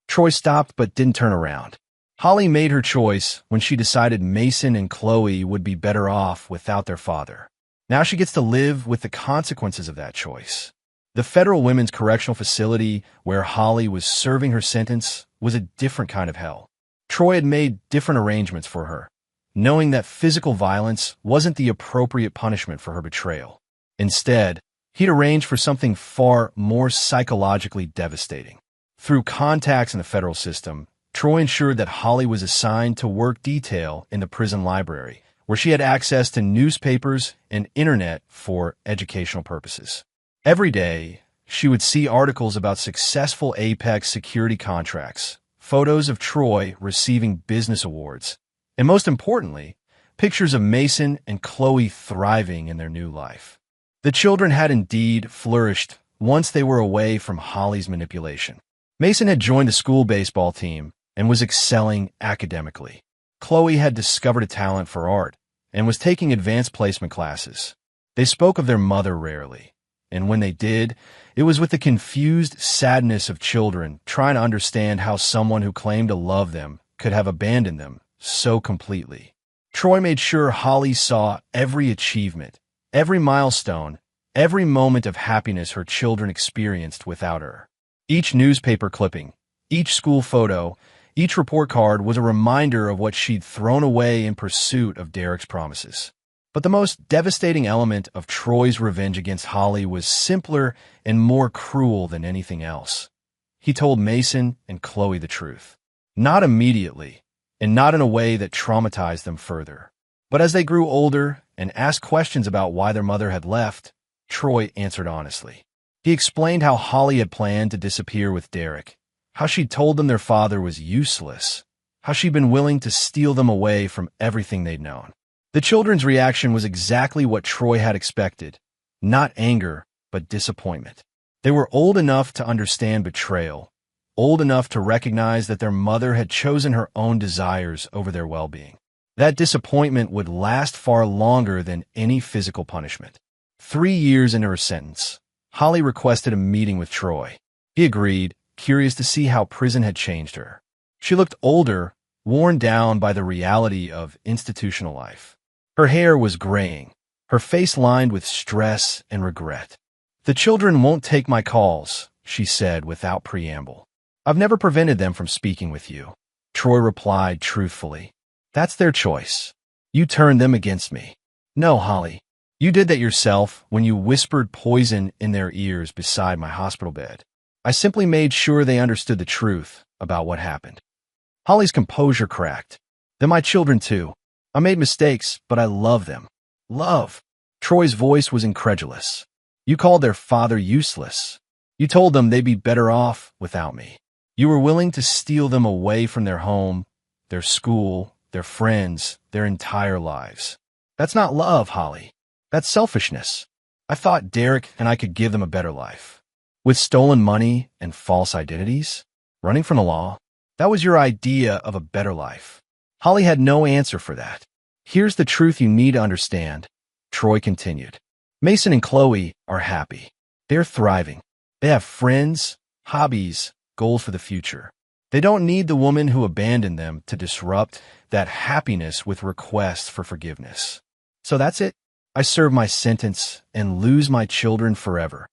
Troy stopped but didn't turn around. Holly made her choice when she decided Mason and Chloe would be better off without their father. Now she gets to live with the consequences of that choice. The Federal Women's Correctional Facility where Holly was serving her sentence was a different kind of hell. Troy had made different arrangements for her, knowing that physical violence wasn't the appropriate punishment for her betrayal. Instead, he'd arranged for something far more psychologically devastating. Through contacts in the federal system, Troy ensured that Holly was assigned to work detail in the prison library, where she had access to newspapers and internet for educational purposes. Every day, she would see articles about successful Apex security contracts, photos of Troy receiving business awards, and most importantly, pictures of Mason and Chloe thriving in their new life. The children had indeed flourished once they were away from Holly's manipulation. Mason had joined the school baseball team and was excelling academically. Chloe had discovered a talent for art and was taking advanced placement classes. They spoke of their mother rarely, and when they did, it was with the confused sadness of children trying to understand how someone who claimed to love them could have abandoned them so completely. Troy made sure Holly saw every achievement, every milestone, every moment of happiness her children experienced without her. Each newspaper clipping, each school photo, each report card was a reminder of what she'd thrown away in pursuit of Derek's promises. But the most devastating element of Troy's revenge against Holly was simpler and more cruel than anything else. He told Mason and Chloe the truth. Not immediately, and not in a way that traumatized them further. But as they grew older and asked questions about why their mother had left, Troy answered honestly. He explained how Holly had planned to disappear with Derek, how she'd told them their father was useless, how she'd been willing to steal them away from everything they'd known. The children's reaction was exactly what Troy had expected, not anger, but disappointment. They were old enough to understand betrayal, old enough to recognize that their mother had chosen her own desires over their well-being. That disappointment would last far longer than any physical punishment. 3 years into her sentence, Holly requested a meeting with Troy. He agreed, curious to see how prison had changed her. She looked older, worn down by the reality of institutional life. Her hair was graying, her face lined with stress and regret. "The children won't take my calls," she said without preamble. "I've never prevented them from speaking with you." Troy replied truthfully. "That's their choice. You turned them against me." "No, Holly. You did that yourself when you whispered poison in their ears beside my hospital bed. I simply made sure they understood the truth about what happened." Holly's composure cracked. "Then my children too. I made mistakes, but I love them." "Love?" Troy's voice was incredulous. "You called their father useless. You told them they'd be better off without me. You were willing to steal them away from their home, their school, their friends, their entire lives. That's not love, Holly. That's selfishness. I thought Derek and I could give them a better life. With stolen money and false identities? Running from the law? That was your idea of a better life." Holly had no answer for that. "Here's the truth you need to understand," Troy continued. "Mason and Chloe are happy. They're thriving. They have friends, hobbies, goals for the future. They don't need the woman who abandoned them to disrupt that happiness with requests for forgiveness. So that's it. I serve my sentence and lose my children forever."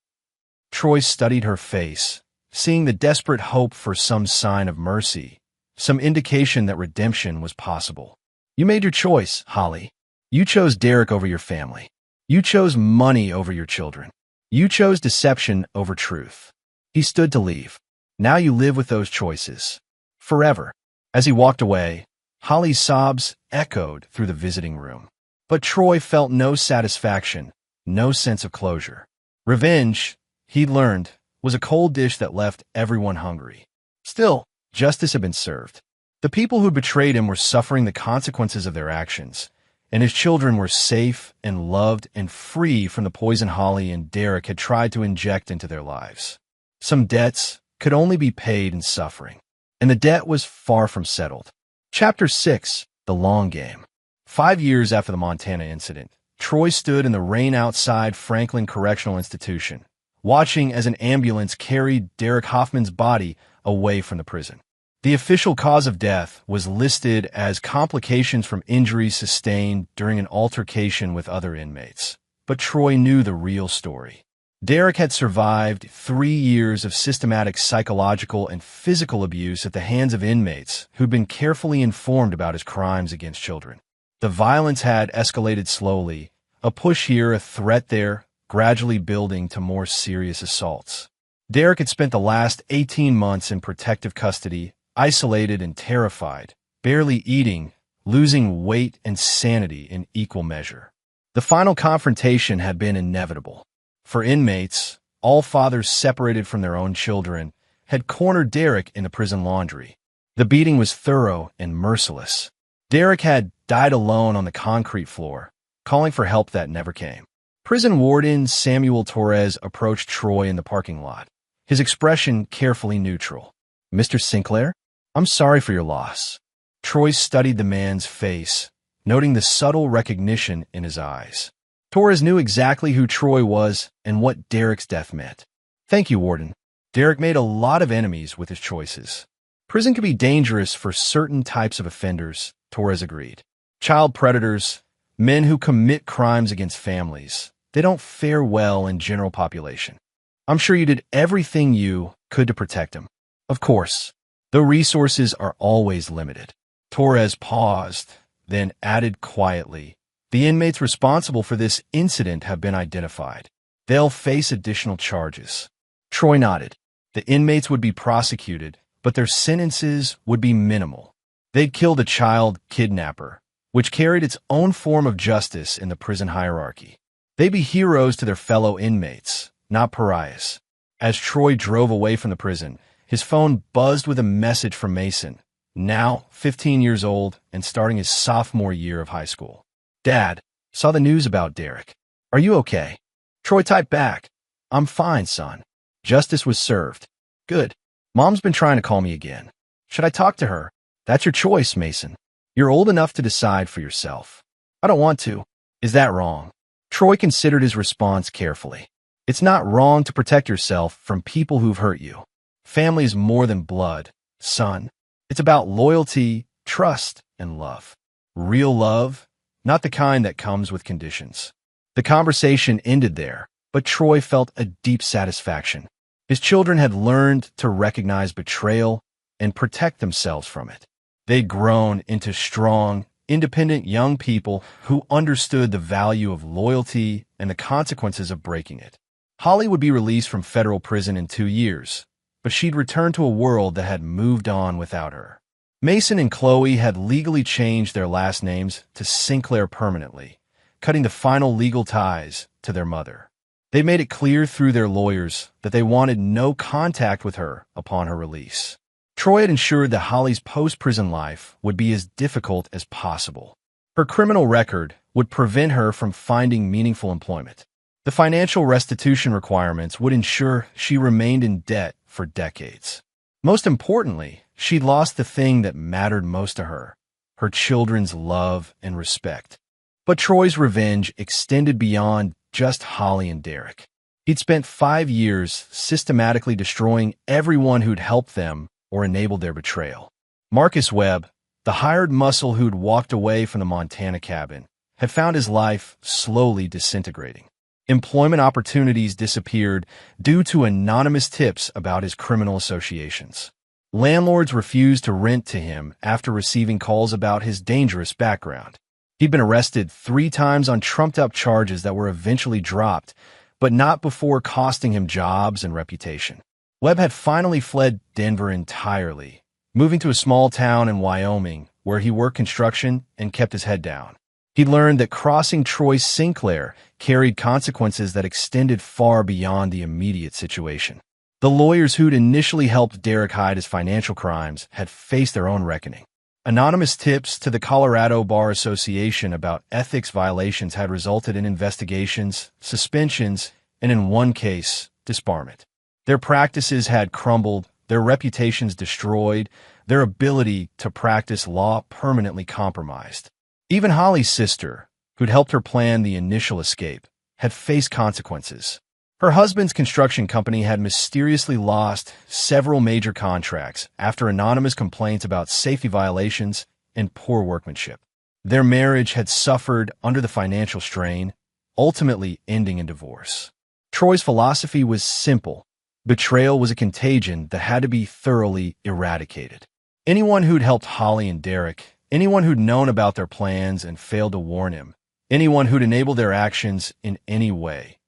Troy studied her face, seeing the desperate hope for some sign of mercy, some indication that redemption was possible. "You made your choice, Holly. You chose Derek over your family. You chose money over your children. You chose deception over truth." He stood to leave. "Now you live with those choices. Forever." As he walked away, Holly's sobs echoed through the visiting room. But Troy felt no satisfaction, no sense of closure. Revenge, he'd learned, was a cold dish that left everyone hungry. Still, justice had been served. The people who betrayed him were suffering the consequences of their actions, and his children were safe and loved and free from the poison Holly and Derek had tried to inject into their lives. Some debts could only be paid in suffering, and the debt was far from settled. Chapter 6, The Long Game. 5 years after the Montana incident, Troy stood in the rain outside Franklin Correctional Institution, watching as an ambulance carried Derek Hoffman's body away from the prison. The official cause of death was listed as complications from injuries sustained during an altercation with other inmates. But Troy knew the real story. Derek had survived 3 years of systematic psychological and physical abuse at the hands of inmates who'd been carefully informed about his crimes against children. The violence had escalated slowly, a push here, a threat there, gradually building to more serious assaults. Derek had spent the last 18 months in protective custody, isolated and terrified, barely eating, losing weight and sanity in equal measure. The final confrontation had been inevitable. For inmates, all fathers separated from their own children had cornered Derek in the prison laundry. The beating was thorough and merciless. Derek had died alone on the concrete floor, calling for help that never came. Prison warden Samuel Torres approached Troy in the parking lot, his expression carefully neutral. "Mr. Sinclair, I'm sorry for your loss." Troy studied the man's face, noting the subtle recognition in his eyes. Torres knew exactly who Troy was and what Derek's death meant. "Thank you, Warden. Derek made a lot of enemies with his choices." "Prison can be dangerous for certain types of offenders," Torres agreed. "Child predators, men who commit crimes against families. They don't fare well in general population. I'm sure you did everything you could to protect them. Of course, the resources are always limited." Torres paused, then added quietly, "The inmates responsible for this incident have been identified. They'll face additional charges." Troy nodded. The inmates would be prosecuted, but their sentences would be minimal. They'd killed a child kidnapper, which carried its own form of justice in the prison hierarchy. They'd be heroes to their fellow inmates, not pariahs. As Troy drove away from the prison, his phone buzzed with a message from Mason, now 15 years old and starting his sophomore year of high school. "Dad, saw the news about Derek. Are you okay?" Troy typed back, "I'm fine, son. Justice was served." "Good. Mom's been trying to call me again. Should I talk to her?" "That's your choice, Mason. You're old enough to decide for yourself." "I don't want to." "Is that wrong?" Troy considered his response carefully. "It's not wrong to protect yourself from people who've hurt you. Family is more than blood, son. It's about loyalty, trust, and love. Real love, not the kind that comes with conditions. The conversation ended there, but Troy felt a deep satisfaction. His children had learned to recognize betrayal and protect themselves from it. They'd grown into strong, independent young people who understood the value of loyalty and the consequences of breaking it. Holly would be released from federal prison in 2 years, but she'd return to a world that had moved on without her. Mason and Chloe had legally changed their last names to Sinclair permanently, cutting the final legal ties to their mother. They made it clear through their lawyers that they wanted no contact with her upon her release. Troy had ensured that Holly's post-prison life would be as difficult as possible. Her criminal record would prevent her from finding meaningful employment. The financial restitution requirements would ensure she remained in debt for decades. Most importantly, she'd lost the thing that mattered most to her, her children's love and respect. But Troy's revenge extended beyond just Holly and Derek. He'd spent 5 years systematically destroying everyone who'd helped them or enabled their betrayal. Marcus Webb, the hired muscle who'd walked away from the Montana cabin, had found his life slowly disintegrating. Employment opportunities disappeared due to anonymous tips about his criminal associations. Landlords refused to rent to him after receiving calls about his dangerous background. He'd been arrested 3 times on trumped-up charges that were eventually dropped, but not before costing him jobs and reputation. Webb had finally fled Denver entirely, moving to a small town in Wyoming where he worked construction and kept his head down. He learned that crossing Troy Sinclair carried consequences that extended far beyond the immediate situation. The lawyers who'd initially helped Derek hide his financial crimes had faced their own reckoning. Anonymous tips to the Colorado Bar Association about ethics violations had resulted in investigations, suspensions, and in one case, disbarment. Their practices had crumbled, their reputations destroyed, their ability to practice law permanently compromised. Even Holly's sister, who'd helped her plan the initial escape, had faced consequences. Her husband's construction company had mysteriously lost several major contracts after anonymous complaints about safety violations and poor workmanship. Their marriage had suffered under the financial strain, ultimately ending in divorce. Troy's philosophy was simple. Betrayal was a contagion that had to be thoroughly eradicated. Anyone who'd helped Holly and Derek, anyone who'd known about their plans and failed to warn him, anyone who'd enabled their actions in any way,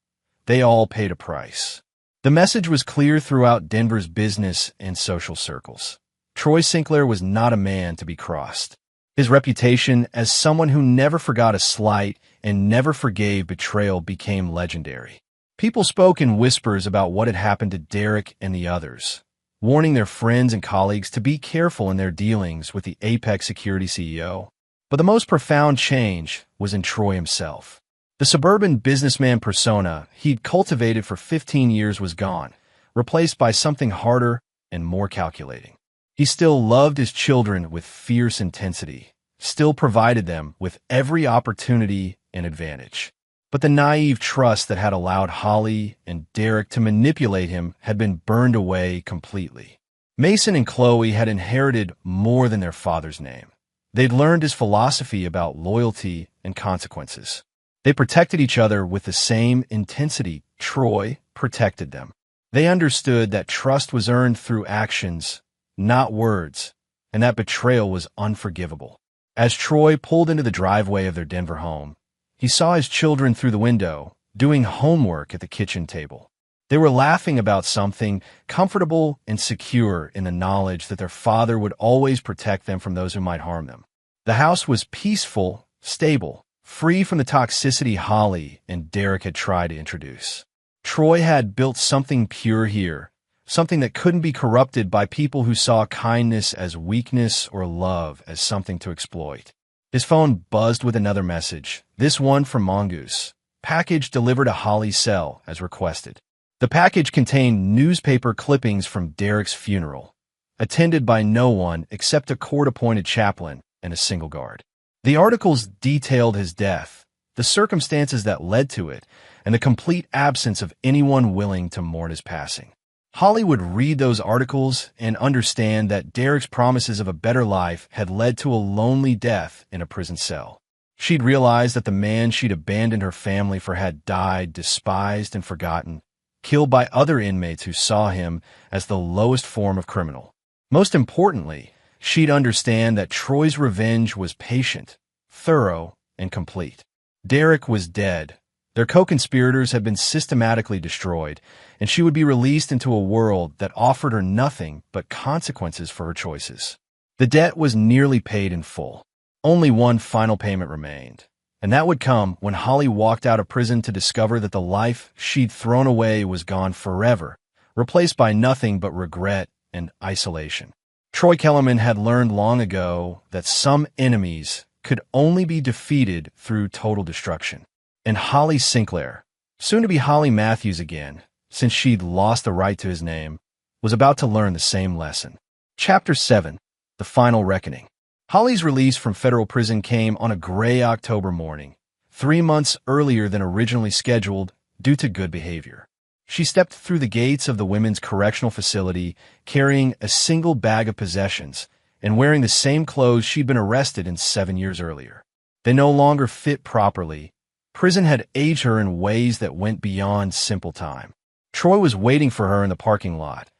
they all paid a price. The message was clear throughout Denver's business and social circles. Troy Sinclair was not a man to be crossed. His reputation as someone who never forgot a slight and never forgave betrayal became legendary. People spoke in whispers about what had happened to Derek and the others, warning their friends and colleagues to be careful in their dealings with the Apex Security CEO. But the most profound change was in Troy himself. The suburban businessman persona he'd cultivated for 15 years was gone, replaced by something harder and more calculating. He still loved his children with fierce intensity, still provided them with every opportunity and advantage. But the naive trust that had allowed Holly and Derek to manipulate him had been burned away completely. Mason and Chloe had inherited more than their father's name. They'd learned his philosophy about loyalty and consequences. They protected each other with the same intensity Troy protected them. They understood that trust was earned through actions, not words, and that betrayal was unforgivable. As Troy pulled into the driveway of their Denver home, he saw his children through the window, doing homework at the kitchen table. They were laughing about something, comfortable and secure in the knowledge that their father would always protect them from those who might harm them. The house was peaceful, stable, free from the toxicity Holly and Derek had tried to introduce. Troy had built something pure here, something that couldn't be corrupted by people who saw kindness as weakness or love as something to exploit. His phone buzzed with another message, this one from Mongoose. Package delivered to Holly's cell as requested. The package contained newspaper clippings from Derek's funeral, attended by no one except a court-appointed chaplain and a single guard. The articles detailed his death, the circumstances that led to it, and the complete absence of anyone willing to mourn his passing. Holly would read those articles and understand that Derek's promises of a better life had led to a lonely death in a prison cell. She'd realized that the man she'd abandoned her family for had died, despised and forgotten, killed by other inmates who saw him as the lowest form of criminal. Most importantly, she'd understand that Troy's revenge was patient, thorough, and complete. Derek was dead. Their co-conspirators had been systematically destroyed, and she would be released into a world that offered her nothing but consequences for her choices. The debt was nearly paid in full. Only one final payment remained, and that would come when Holly walked out of prison to discover that the life she'd thrown away was gone forever, replaced by nothing but regret and isolation. Troy Kellerman had learned long ago that some enemies could only be defeated through total destruction. And Holly Sinclair, soon to be Holly Matthews again, since she'd lost the right to his name, was about to learn the same lesson. Chapter 7. The Final Reckoning. Holly's release from federal prison came on a gray October morning, 3 months earlier than originally scheduled due to good behavior. She stepped through the gates of the women's correctional facility carrying a single bag of possessions and wearing the same clothes she'd been arrested in 7 years earlier. They no longer fit properly. Prison had aged her in ways that went beyond simple time. Troy was waiting for her in the parking lot,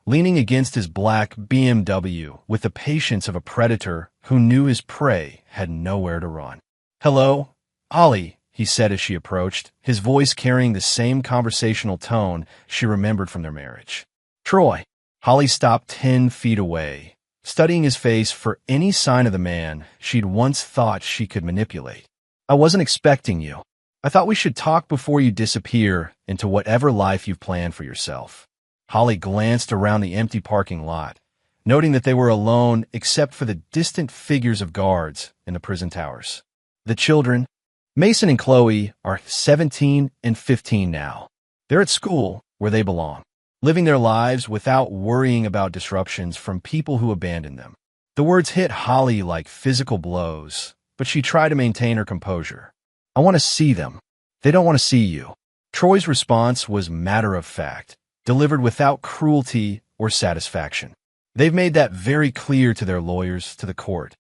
leaning against his black BMW with the patience of a predator who knew his prey had nowhere to run. "Hello, Ollie," he said as she approached, his voice carrying the same conversational tone she remembered from their marriage. "Troy." Holly stopped 10 feet away, studying his face for any sign of the man she'd once thought she could manipulate. "I wasn't expecting you. I thought we should talk before you disappear into whatever life you've planned for yourself." Holly glanced around the empty parking lot, noting that they were alone except for the distant figures of guards in the prison towers. The children, Mason and Chloe, are 17 and 15 now. They're at school where they belong, living their lives without worrying about disruptions from people who abandoned them. The words hit Holly like physical blows, but she tried to maintain her composure. "I want to see them. They don't want to see you." Troy's response was matter-of-fact, delivered without cruelty or satisfaction. "They've made that very clear to their lawyers, to the court,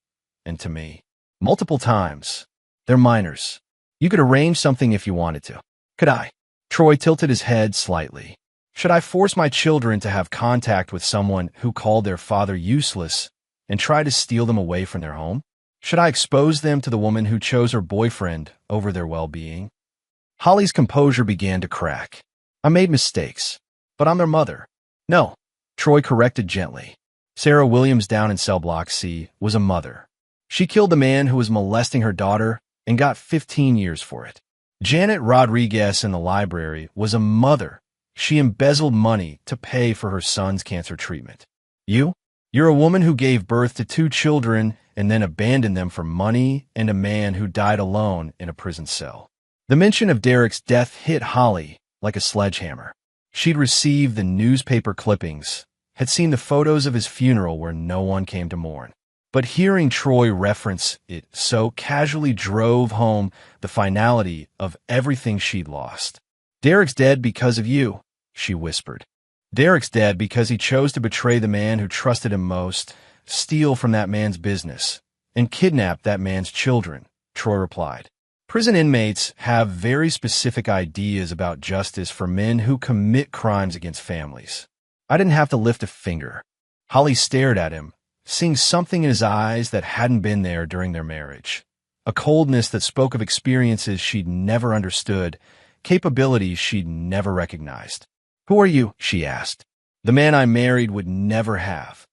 and to me. Multiple times. They're minors. You could arrange something if you wanted to. Could I?" Troy tilted his head slightly. "Should I force my children to have contact with someone who called their father useless and try to steal them away from their home? Should I expose them to the woman who chose her boyfriend over their well-being?" Holly's composure began to crack. "I made mistakes, but I'm their mother." "No," Troy corrected gently. "Sarah Williams down in cell block C was a mother. She killed the man who was molesting her daughter and got 15 years for it. Janet Rodriguez in the library was a mother. She embezzled money to pay for her son's cancer treatment. You're a woman who gave birth to 2 children and then abandoned them for money and a man who died alone in a prison cell." The mention of Derek's death hit Holly like a sledgehammer. She'd received the newspaper clippings, had seen the photos of his funeral where no one came to mourn. But hearing Troy reference it so casually drove home the finality of everything she'd lost. "Derek's dead because of you," she whispered. "Derek's dead because he chose to betray the man who trusted him most, steal from that man's business, and kidnap that man's children," Troy replied. "Prison inmates have very specific ideas about justice for men who commit crimes against families. I didn't have to lift a finger." Holly stared at him, seeing something in his eyes that hadn't been there during their marriage. A coldness that spoke of experiences she'd never understood, capabilities she'd never recognized. "Who are you?" she asked. "The man I married would never have."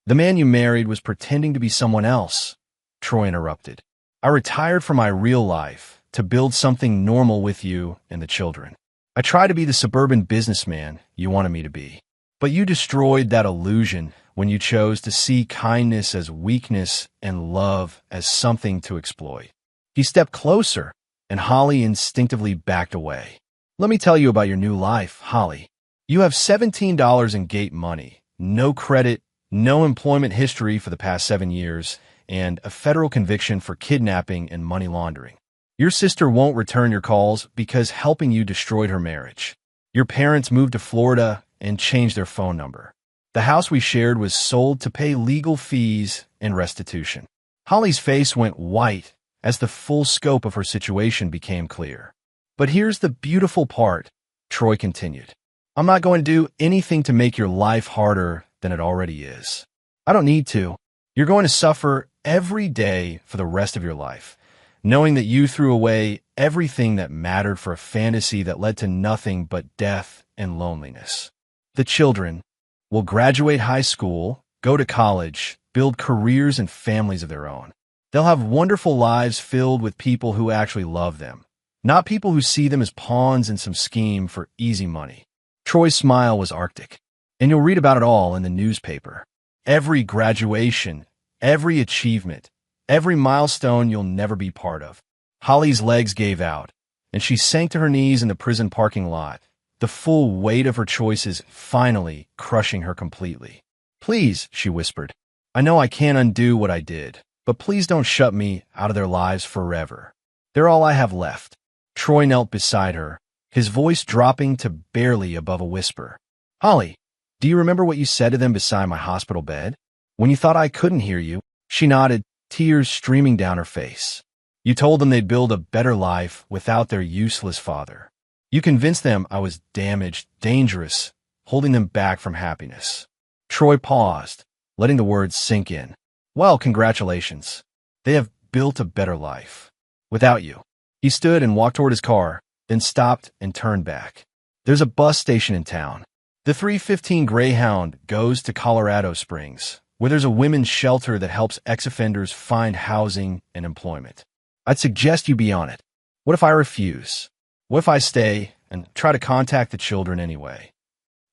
"The man you married was pretending to be someone else," Troy interrupted. "I retired from my real life to build something normal with you and the children. I tried to be the suburban businessman you wanted me to be. But you destroyed that illusion when you chose to see kindness as weakness and love as something to exploit." He stepped closer, and Holly instinctively backed away. "Let me tell you about your new life, Holly. You have $17 in gate money, no credit, no employment history for the past 7 years, and a federal conviction for kidnapping and money laundering. Your sister won't return your calls because helping you destroyed her marriage. Your parents moved to Florida and changed their phone number. The house we shared was sold to pay legal fees and restitution." Holly's face went white as the full scope of her situation became clear. "But here's the beautiful part," Troy continued. "I'm not going to do anything to make your life harder than it already is. I don't need to. You're going to suffer every day for the rest of your life, knowing that you threw away everything that mattered for a fantasy that led to nothing but death and loneliness. The children will graduate high school, go to college, build careers and families of their own. They'll have wonderful lives filled with people who actually love them, not people who see them as pawns in some scheme for easy money." Troy's smile was arctic. "And you'll read about it all in the newspaper. Every graduation, every achievement, every milestone you'll never be part of." Holly's legs gave out, and she sank to her knees in the prison parking lot, the full weight of her choices finally crushing her completely. "Please," she whispered, "I know I can't undo what I did, but please don't shut me out of their lives forever. They're all I have left." Troy knelt beside her, his voice dropping to barely above a whisper. "Holly, do you remember what you said to them beside my hospital bed? When you thought I couldn't hear you?" She nodded, tears streaming down her face. "You told them they'd build a better life without their useless father. You convinced them I was damaged, dangerous, holding them back from happiness." Troy paused, letting the words sink in. "Well, congratulations. They have built a better life. Without you." He stood and walked toward his car, then stopped and turned back. "There's a bus station in town. The 315 Greyhound goes to Colorado Springs, where there's a women's shelter that helps ex-offenders find housing and employment. I'd suggest you be on it. What if I refuse? What if I stay and try to contact the children anyway?"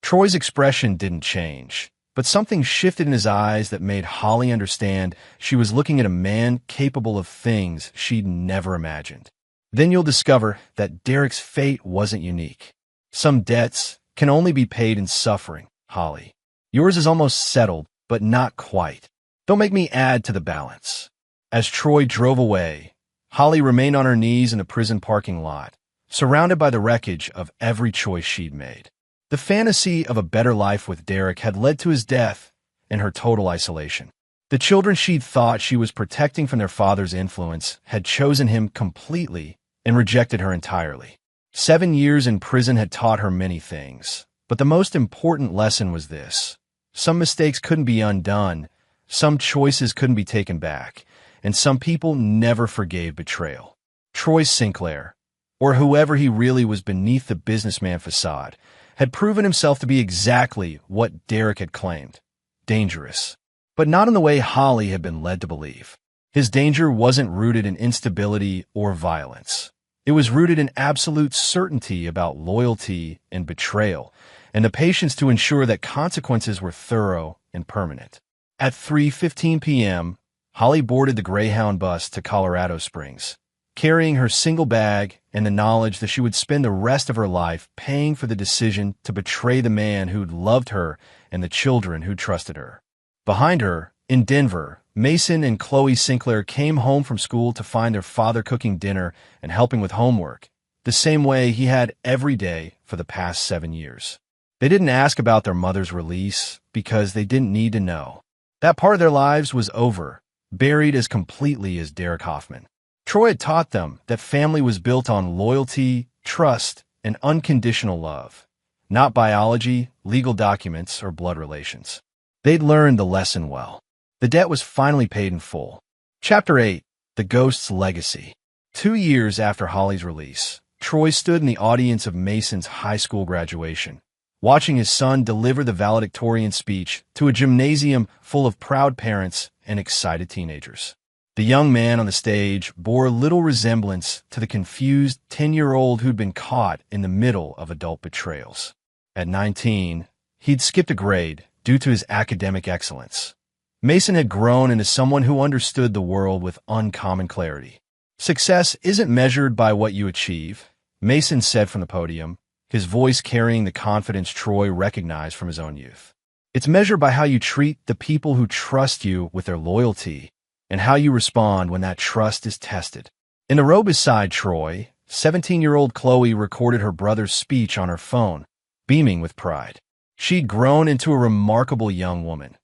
Troy's expression didn't change, but something shifted in his eyes that made Holly understand she was looking at a man capable of things she'd never imagined. "Then you'll discover that Derek's fate wasn't unique. Some debts can only be paid in suffering, Holly. Yours is almost settled, but not quite. Don't make me add to the balance." As Troy drove away, Holly remained on her knees in a prison parking lot, surrounded by the wreckage of every choice she'd made. The fantasy of a better life with Derek had led to his death and her total isolation. The children she'd thought she was protecting from their father's influence had chosen him completely and rejected her entirely. 7 years in prison had taught her many things, but the most important lesson was this: some mistakes couldn't be undone, some choices couldn't be taken back, and some people never forgave betrayal. Troy Sinclair, or whoever he really was beneath the businessman facade, had proven himself to be exactly what Derek had claimed: dangerous. But not in the way Holly had been led to believe. His danger wasn't rooted in instability or violence. It was rooted in absolute certainty about loyalty and betrayal, and the patience to ensure that consequences were thorough and permanent. At 3:15 p.m., Holly boarded the Greyhound bus to Colorado Springs, carrying her single bag and the knowledge that she would spend the rest of her life paying for the decision to betray the man who'd loved her and the children who trusted her. Behind her, in Denver, Mason and Chloe Sinclair came home from school to find their father cooking dinner and helping with homework, the same way he had every day for the past 7 years. They didn't ask about their mother's release because they didn't need to know. That part of their lives was over, buried as completely as Derek Hoffman. Troy had taught them that family was built on loyalty, trust, and unconditional love, not biology, legal documents, or blood relations. They'd learned the lesson well. The debt was finally paid in full. Chapter 8: The Ghost's Legacy. 2 years after Holly's release, Troy stood in the audience of Mason's high school graduation, watching his son deliver the valedictorian speech to a gymnasium full of proud parents and excited teenagers. The young man on the stage bore little resemblance to the confused 10-year-old who'd been caught in the middle of adult betrayals. At 19, he'd skipped a grade due to his academic excellence. Mason had grown into someone who understood the world with uncommon clarity. "Success isn't measured by what you achieve," Mason said from the podium, his voice carrying the confidence Troy recognized from his own youth. "It's measured by how you treat the people who trust you with their loyalty and how you respond when that trust is tested." In the row beside Troy, 17-year-old Chloe recorded her brother's speech on her phone, beaming with pride. She'd grown into a remarkable young woman,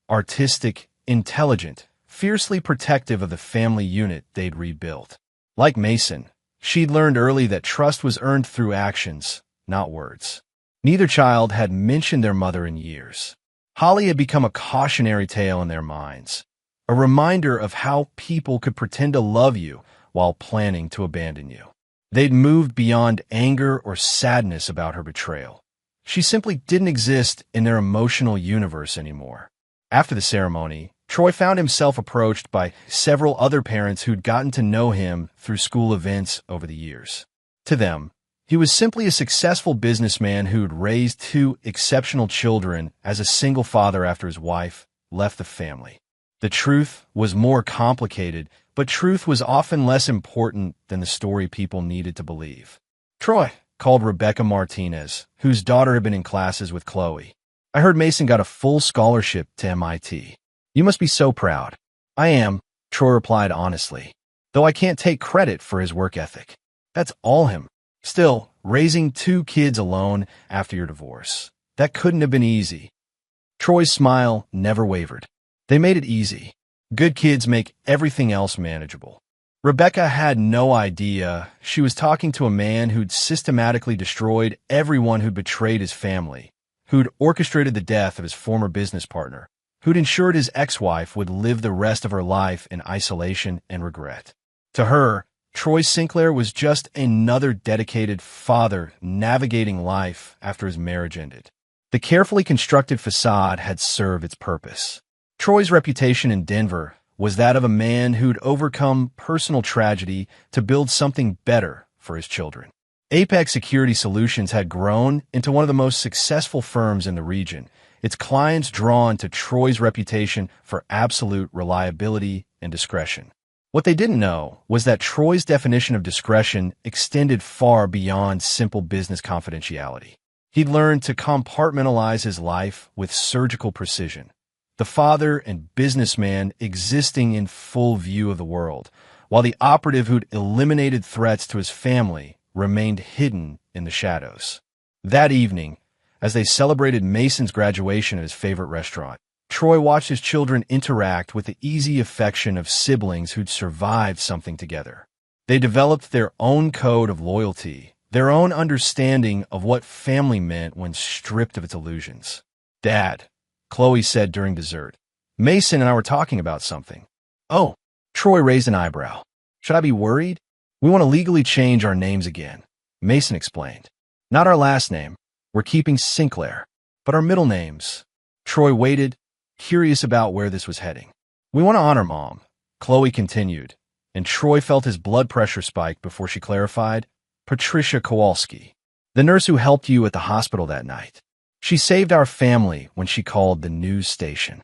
artistic, intelligent, fiercely protective of the family unit they'd rebuilt. Like Mason, she'd learned early that trust was earned through actions, not words. Neither child had mentioned their mother in years. Holly had become a cautionary tale in their minds, a reminder of how people could pretend to love you while planning to abandon you. They'd moved beyond anger or sadness about her betrayal. She simply didn't exist in their emotional universe anymore. After the ceremony, Troy found himself approached by several other parents who'd gotten to know him through school events over the years. To them, he was simply a successful businessman who'd raised two exceptional children as a single father after his wife left the family. The truth was more complicated, but truth was often less important than the story people needed to believe. Troy called Rebecca Martinez, whose daughter had been in classes with Chloe. I heard Mason got a full scholarship to MIT. You must be so proud. I am, Troy replied honestly, though I can't take credit for his work ethic. That's all him. Still, raising two kids alone after your divorce, that couldn't have been easy. Troy's smile never wavered. They made it easy. Good kids make everything else manageable. Rebecca had no idea she was talking to a man who'd systematically destroyed everyone who'd betrayed his family, who'd orchestrated the death of his former business partner, who'd ensured his ex-wife would live the rest of her life in isolation and regret. To her, Troy Sinclair was just another dedicated father navigating life after his marriage ended. The carefully constructed facade had served its purpose. Troy's reputation in Denver was that of a man who'd overcome personal tragedy to build something better for his children. Apex Security Solutions had grown into one of the most successful firms in the region, its clients drawn to Troy's reputation for absolute reliability and discretion. What they didn't know was that Troy's definition of discretion extended far beyond simple business confidentiality. He'd learned to compartmentalize his life with surgical precision. The father and businessman existing in full view of the world, while the operative who'd eliminated threats to his family remained hidden in the shadows. That evening, as they celebrated Mason's graduation at his favorite restaurant, Troy watched his children interact with the easy affection of siblings who'd survived something together. They developed their own code of loyalty, their own understanding of what family meant when stripped of its illusions. "Dad," Chloe said during dessert, "Mason and I were talking about something." "Oh," Troy raised an eyebrow. "Should I be worried?" "We want to legally change our names again," Mason explained. "Not our last name. We're keeping Sinclair, but our middle names." Troy waited, curious about where this was heading. "We want to honor Mom," Chloe continued, and Troy felt his blood pressure spike before she clarified, "Patricia Kowalski, the nurse who helped you at the hospital that night. She saved our family when she called the news station."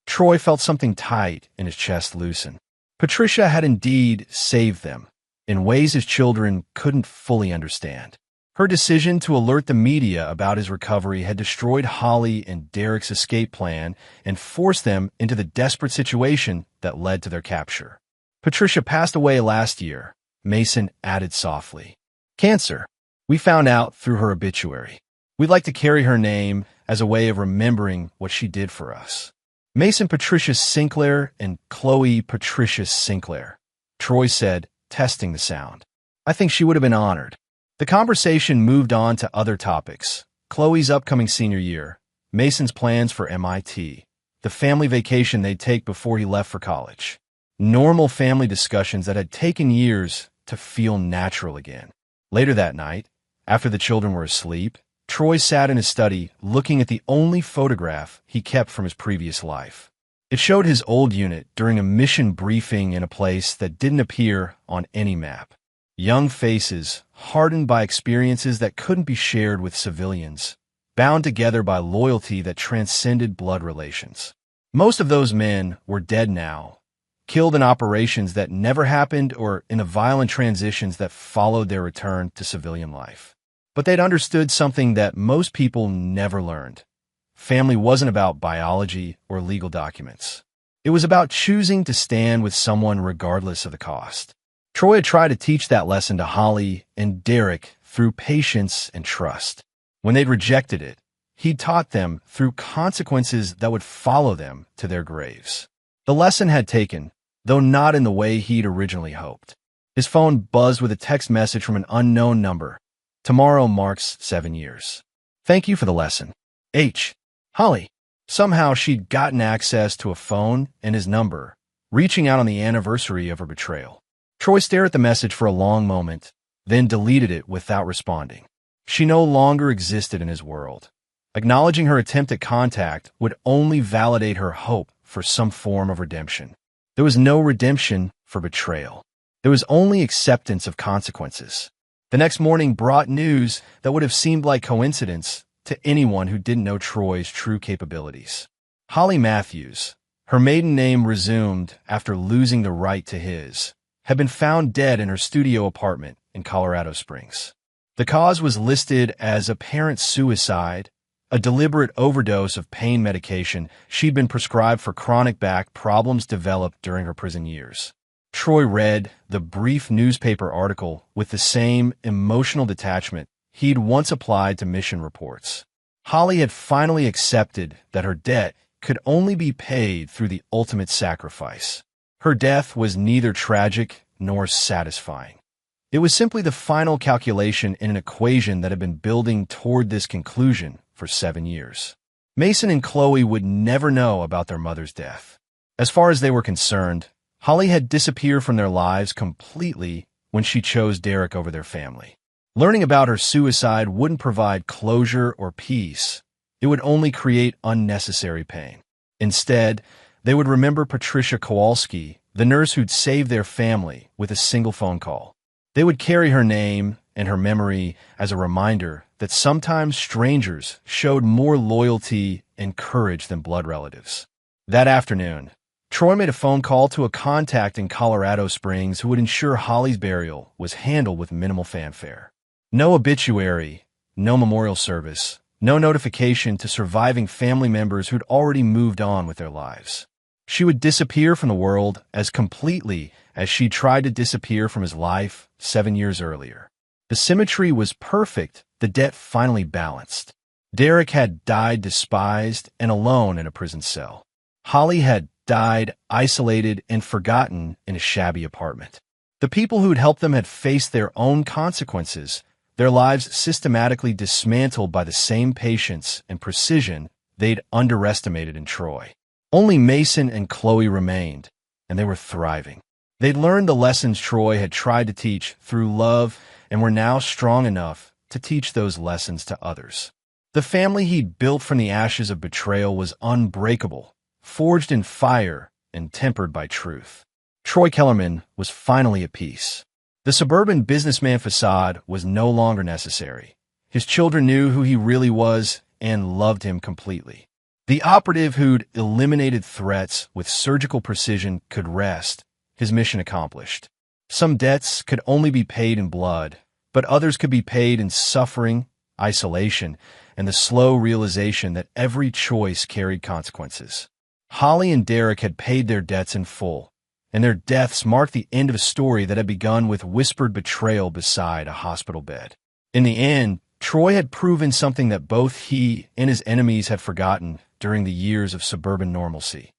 Troy felt something tight in his chest loosen. Patricia had indeed saved them, in ways his children couldn't fully understand. Her decision to alert the media about his recovery had destroyed Holly and Derek's escape plan and forced them into the desperate situation that led to their capture. "Patricia passed away last year," Mason added softly. "Cancer. We found out through her obituary. We'd like to carry her name as a way of remembering what she did for us." "Mason Patricia Sinclair and Chloe Patricia Sinclair," Troy said, testing the sound. "I think she would have been honored." The conversation moved on to other topics: Chloe's upcoming senior year, Mason's plans for MIT, the family vacation they'd take before he left for college. Normal family discussions that had taken years to feel natural again. Later that night, after the children were asleep, Troy sat in his study looking at the only photograph he kept from his previous life. It showed his old unit during a mission briefing in a place that didn't appear on any map. Young faces, hardened by experiences that couldn't be shared with civilians, bound together by loyalty that transcended blood relations. Most of those men were dead now, killed in operations that never happened or in the violent transitions that followed their return to civilian life. But they'd understood something that most people never learned. Family wasn't about biology or legal documents. It was about choosing to stand with someone regardless of the cost. Troy had tried to teach that lesson to Holly and Derek through patience and trust. When they'd rejected it, he'd taught them through consequences that would follow them to their graves. The lesson had taken, though not in the way he'd originally hoped. His phone buzzed with a text message from an unknown number. Tomorrow marks 7 years. Thank you for the lesson. Holly. Somehow she'd gotten access to a phone and his number, reaching out on the anniversary of her betrayal. Troy stared at the message for a long moment, then deleted it without responding. She no longer existed in his world. Acknowledging her attempt at contact would only validate her hope for some form of redemption. There was no redemption for betrayal. There was only acceptance of consequences. The next morning brought news that would have seemed like coincidence to anyone who didn't know Troy's true capabilities. Holly Matthews, her maiden name resumed after losing the right to his, had been found dead in her studio apartment in Colorado Springs. The cause was listed as apparent suicide, a deliberate overdose of pain medication she'd been prescribed for chronic back problems developed during her prison years. Troy read the brief newspaper article with the same emotional detachment he'd once applied to mission reports. Holly had finally accepted that her debt could only be paid through the ultimate sacrifice. Her death was neither tragic nor satisfying. It was simply the final calculation in an equation that had been building toward this conclusion for 7 years. Mason and Chloe would never know about their mother's death. As far as they were concerned, Holly had disappeared from their lives completely when she chose Derek over their family. Learning about her suicide wouldn't provide closure or peace. It would only create unnecessary pain. Instead, they would remember Patricia Kowalski, the nurse who'd saved their family with a single phone call. They would carry her name and her memory as a reminder that sometimes strangers showed more loyalty and courage than blood relatives. That afternoon, Troy made a phone call to a contact in Colorado Springs who would ensure Holly's burial was handled with minimal fanfare. No obituary, no memorial service, no notification to surviving family members who'd already moved on with their lives. She would disappear from the world as completely as she tried to disappear from his life 7 years earlier. The symmetry was perfect, the debt finally balanced. Derek had died despised and alone in a prison cell. Holly had died isolated and forgotten in a shabby apartment. The people who'd helped them had faced their own consequences, their lives systematically dismantled by the same patience and precision they'd underestimated in Troy. Only Mason and Chloe remained, and they were thriving. They'd learned the lessons Troy had tried to teach through love and were now strong enough to teach those lessons to others. The family he'd built from the ashes of betrayal was unbreakable, forged in fire and tempered by truth. Troy Kellerman was finally at peace. The suburban businessman facade was no longer necessary. His children knew who he really was and loved him completely. The operative who'd eliminated threats with surgical precision could rest, his mission accomplished. Some debts could only be paid in blood, but others could be paid in suffering, isolation, and the slow realization that every choice carried consequences. Holly and Derek had paid their debts in full, and their deaths marked the end of a story that had begun with whispered betrayal beside a hospital bed. In the end, Troy had proven something that both he and his enemies had forgotten during the years of suburban normalcy.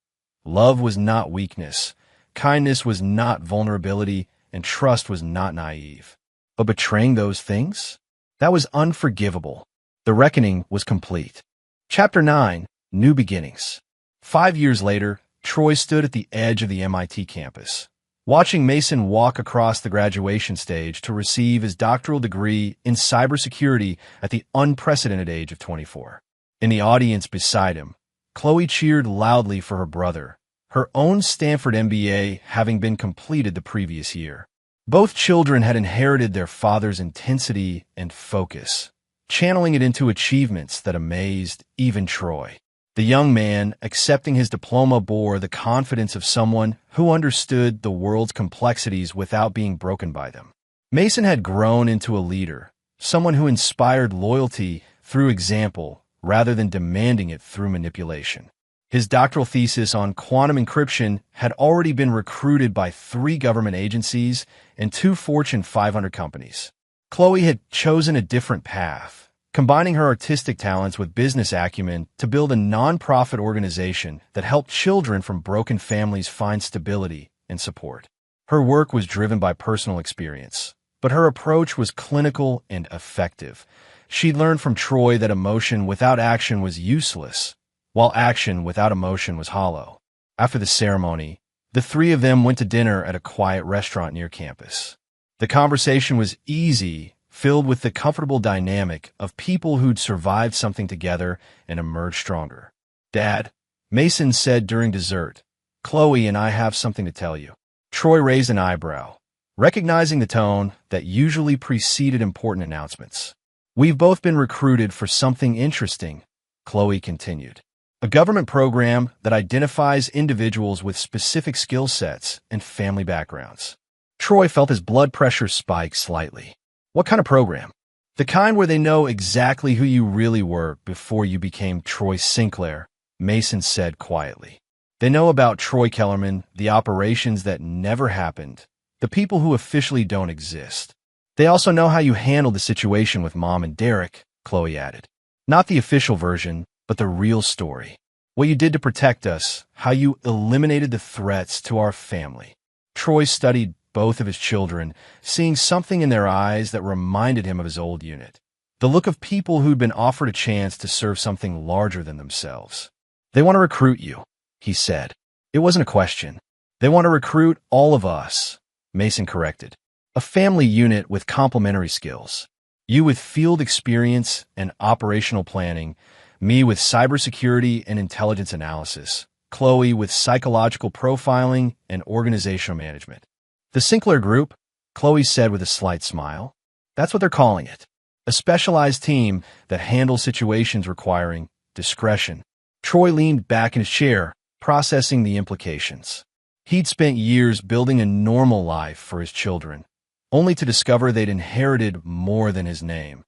Love was not weakness, kindness was not vulnerability, and trust was not naive. But betraying those things? That was unforgivable. The reckoning was complete. Chapter 9, New Beginnings. 5 years later, Troy stood at the edge of the MIT campus, watching Mason walk across the graduation stage to receive his doctoral degree in cybersecurity at the unprecedented age of 24. In the audience beside him, Chloe cheered loudly for her brother, her own Stanford MBA having been completed the previous year. Both children had inherited their father's intensity and focus, channeling it into achievements that amazed even Troy. The young man accepting his diploma bore the confidence of someone who understood the world's complexities without being broken by them. Mason had grown into a leader, someone who inspired loyalty through example rather than demanding it through manipulation. His doctoral thesis on quantum encryption had already been recruited by 3 government agencies and 2 Fortune 500 companies. Chloe had chosen a different path, combining her artistic talents with business acumen to build a non-profit organization that helped children from broken families find stability and support. Her work was driven by personal experience, but her approach was clinical and effective. She'd learned from Troy that emotion without action was useless, while action without emotion was hollow. After the ceremony, the three of them went to dinner at a quiet restaurant near campus. The conversation was easy, filled with the comfortable dynamic of people who'd survived something together and emerged stronger. "Dad," Mason said during dessert, "Chloe and I have something to tell you." Troy raised an eyebrow, recognizing the tone that usually preceded important announcements. "We've both been recruited for something interesting," Chloe continued. "A government program that identifies individuals with specific skill sets and family backgrounds." Troy felt his blood pressure spike slightly. "What kind of program?" "The kind where they know exactly who you really were before you became Troy Sinclair," Mason said quietly. "They know about Troy Kellerman, the operations that never happened, the people who officially don't exist. They also know how you handled the situation with Mom and Derek," Chloe added. "Not the official version, but the real story. What you did to protect us, how you eliminated the threats to our family." Troy studied both of his children, seeing something in their eyes that reminded him of his old unit. The look of people who'd been offered a chance to serve something larger than themselves. "They want to recruit you," he said. "It wasn't a question. They want to recruit all of us," Mason corrected. "A family unit with complementary skills. You with field experience and operational planning, me with cybersecurity and intelligence analysis, Chloe with psychological profiling and organizational management." "The Sinclair Group," Chloe said with a slight smile. "That's what they're calling it. A specialized team that handles situations requiring discretion." Troy leaned back in his chair, processing the implications. He'd spent years building a normal life for his children, only to discover they'd inherited more than his name.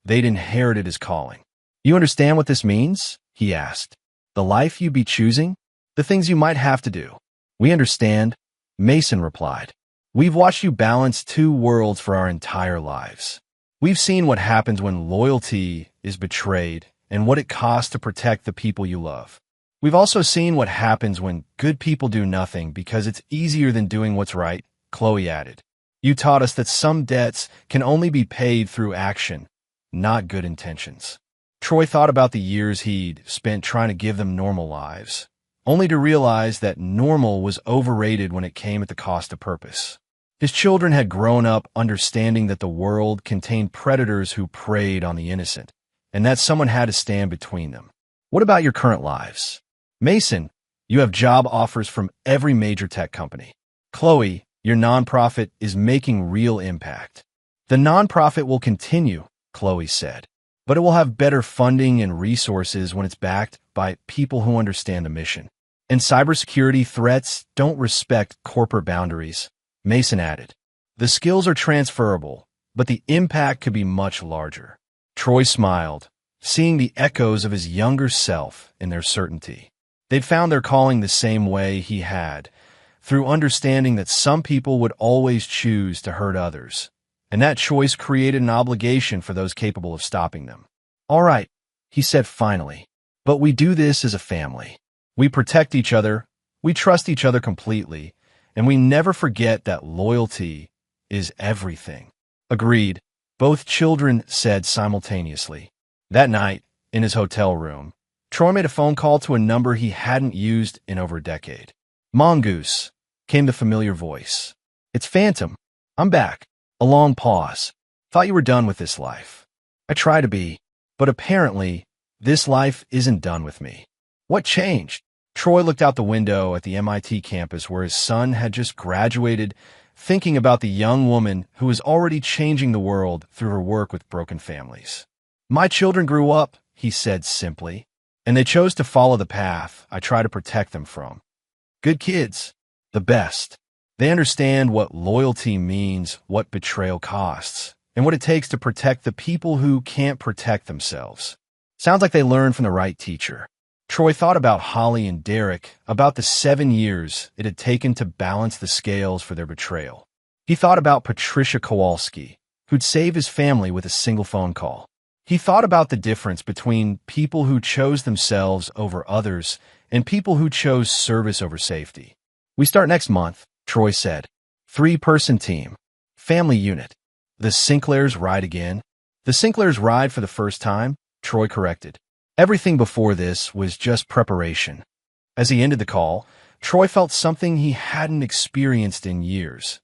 They'd inherited his calling. "You understand what this means?" he asked. "The life you'd be choosing? The things you might have to do." "We understand," Mason replied. "We've watched you balance two worlds for our entire lives. We've seen what happens when loyalty is betrayed and what it costs to protect the people you love. We've also seen what happens when good people do nothing because it's easier than doing what's right," Chloe added. "You taught us that some debts can only be paid through action, not good intentions." Troy thought about the years he'd spent trying to give them normal lives, only to realize that normal was overrated when it came at the cost of purpose. His children had grown up understanding that the world contained predators who preyed on the innocent, and that someone had to stand between them. "What about your current lives?" "Mason, you have job offers from every major tech company. Chloe, your nonprofit is making real impact." "The nonprofit will continue," Chloe said, "but it will have better funding and resources when it's backed by people who understand the mission. And cybersecurity threats don't respect corporate boundaries," Mason added. "The skills are transferable, but the impact could be much larger." Troy smiled, seeing the echoes of his younger self in their certainty. They'd found their calling the same way he had, through understanding that some people would always choose to hurt others, and that choice created an obligation for those capable of stopping them. "All right," he said finally, "but we do this as a family. We protect each other, we trust each other completely, and we never forget that loyalty is everything." "Agreed," both children said simultaneously. That night, in his hotel room, Troy made a phone call to a number he hadn't used in over a decade. "Mongoose," came the familiar voice. "It's Phantom. I'm back." A long pause. "Thought you were done with this life." "I try to be, but apparently, this life isn't done with me." "What changed?" Troy looked out the window at the MIT campus where his son had just graduated, thinking about the young woman who was already changing the world through her work with broken families. "My children grew up," he said simply, "and they chose to follow the path I try to protect them from. Good kids, the best. They understand what loyalty means, what betrayal costs, and what it takes to protect the people who can't protect themselves. Sounds like they learned from the right teacher." Troy thought about Holly and Derek, about the 7 years it had taken to balance the scales for their betrayal. He thought about Patricia Kowalski, who'd save his family with a single phone call. He thought about the difference between people who chose themselves over others and people who chose service over safety. "We start next month," Troy said. "Three-person team. Family unit." "The Sinclairs ride again?" "The Sinclairs ride for the first time," Troy corrected. Everything before this was just preparation. As he ended the call, Troy felt something he hadn't experienced in years.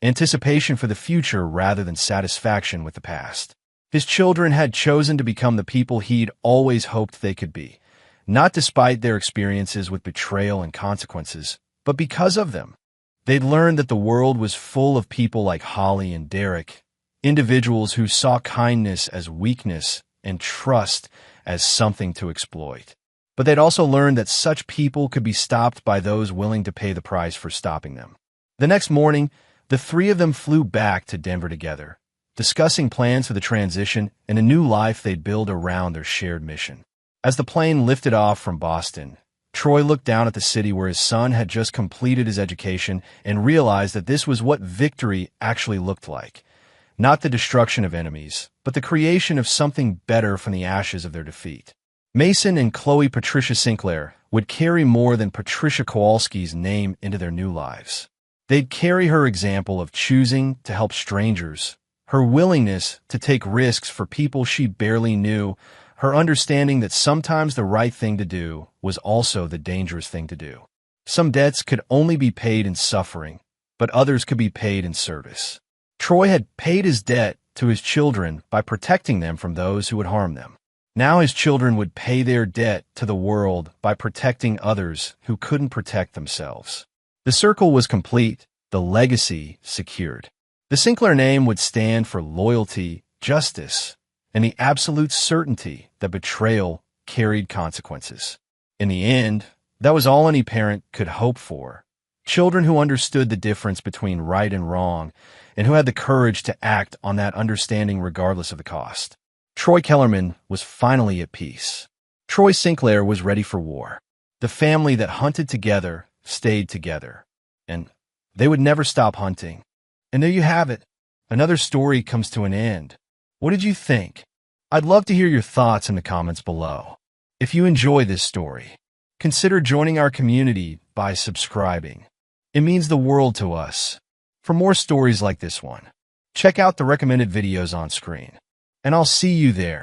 Anticipation for the future rather than satisfaction with the past. His children had chosen to become the people he'd always hoped they could be, not despite their experiences with betrayal and consequences, but because of them. They'd learned that the world was full of people like Holly and Derek, individuals who saw kindness as weakness and trust as something to exploit. But they'd also learned that such people could be stopped by those willing to pay the price for stopping them. The next morning, the three of them flew back to Denver together, discussing plans for the transition and a new life they'd build around their shared mission. As the plane lifted off from Boston, Troy looked down at the city where his son had just completed his education and realized that this was what victory actually looked like. Not the destruction of enemies, but the creation of something better from the ashes of their defeat. Mason and Chloe Patricia Sinclair would carry more than Patricia Kowalski's name into their new lives. They'd carry her example of choosing to help strangers, her willingness to take risks for people she barely knew, her understanding that sometimes the right thing to do was also the dangerous thing to do. Some debts could only be paid in suffering, but others could be paid in service. Troy had paid his debt to his children by protecting them from those who would harm them. Now his children would pay their debt to the world by protecting others who couldn't protect themselves. The circle was complete, the legacy secured. The Sinclair name would stand for loyalty, justice, and the absolute certainty that betrayal carried consequences. In the end, that was all any parent could hope for. Children who understood the difference between right and wrong, and who had the courage to act on that understanding regardless of the cost. Troy Kellerman was finally at peace. Troy Sinclair was ready for war. The family that hunted together stayed together, and they would never stop hunting. And there you have it. Another story comes to an end. What did you think? I'd love to hear your thoughts in the comments below. If you enjoy this story, consider joining our community by subscribing. It means the world to us. For more stories like this one, check out the recommended videos on screen, and I'll see you there.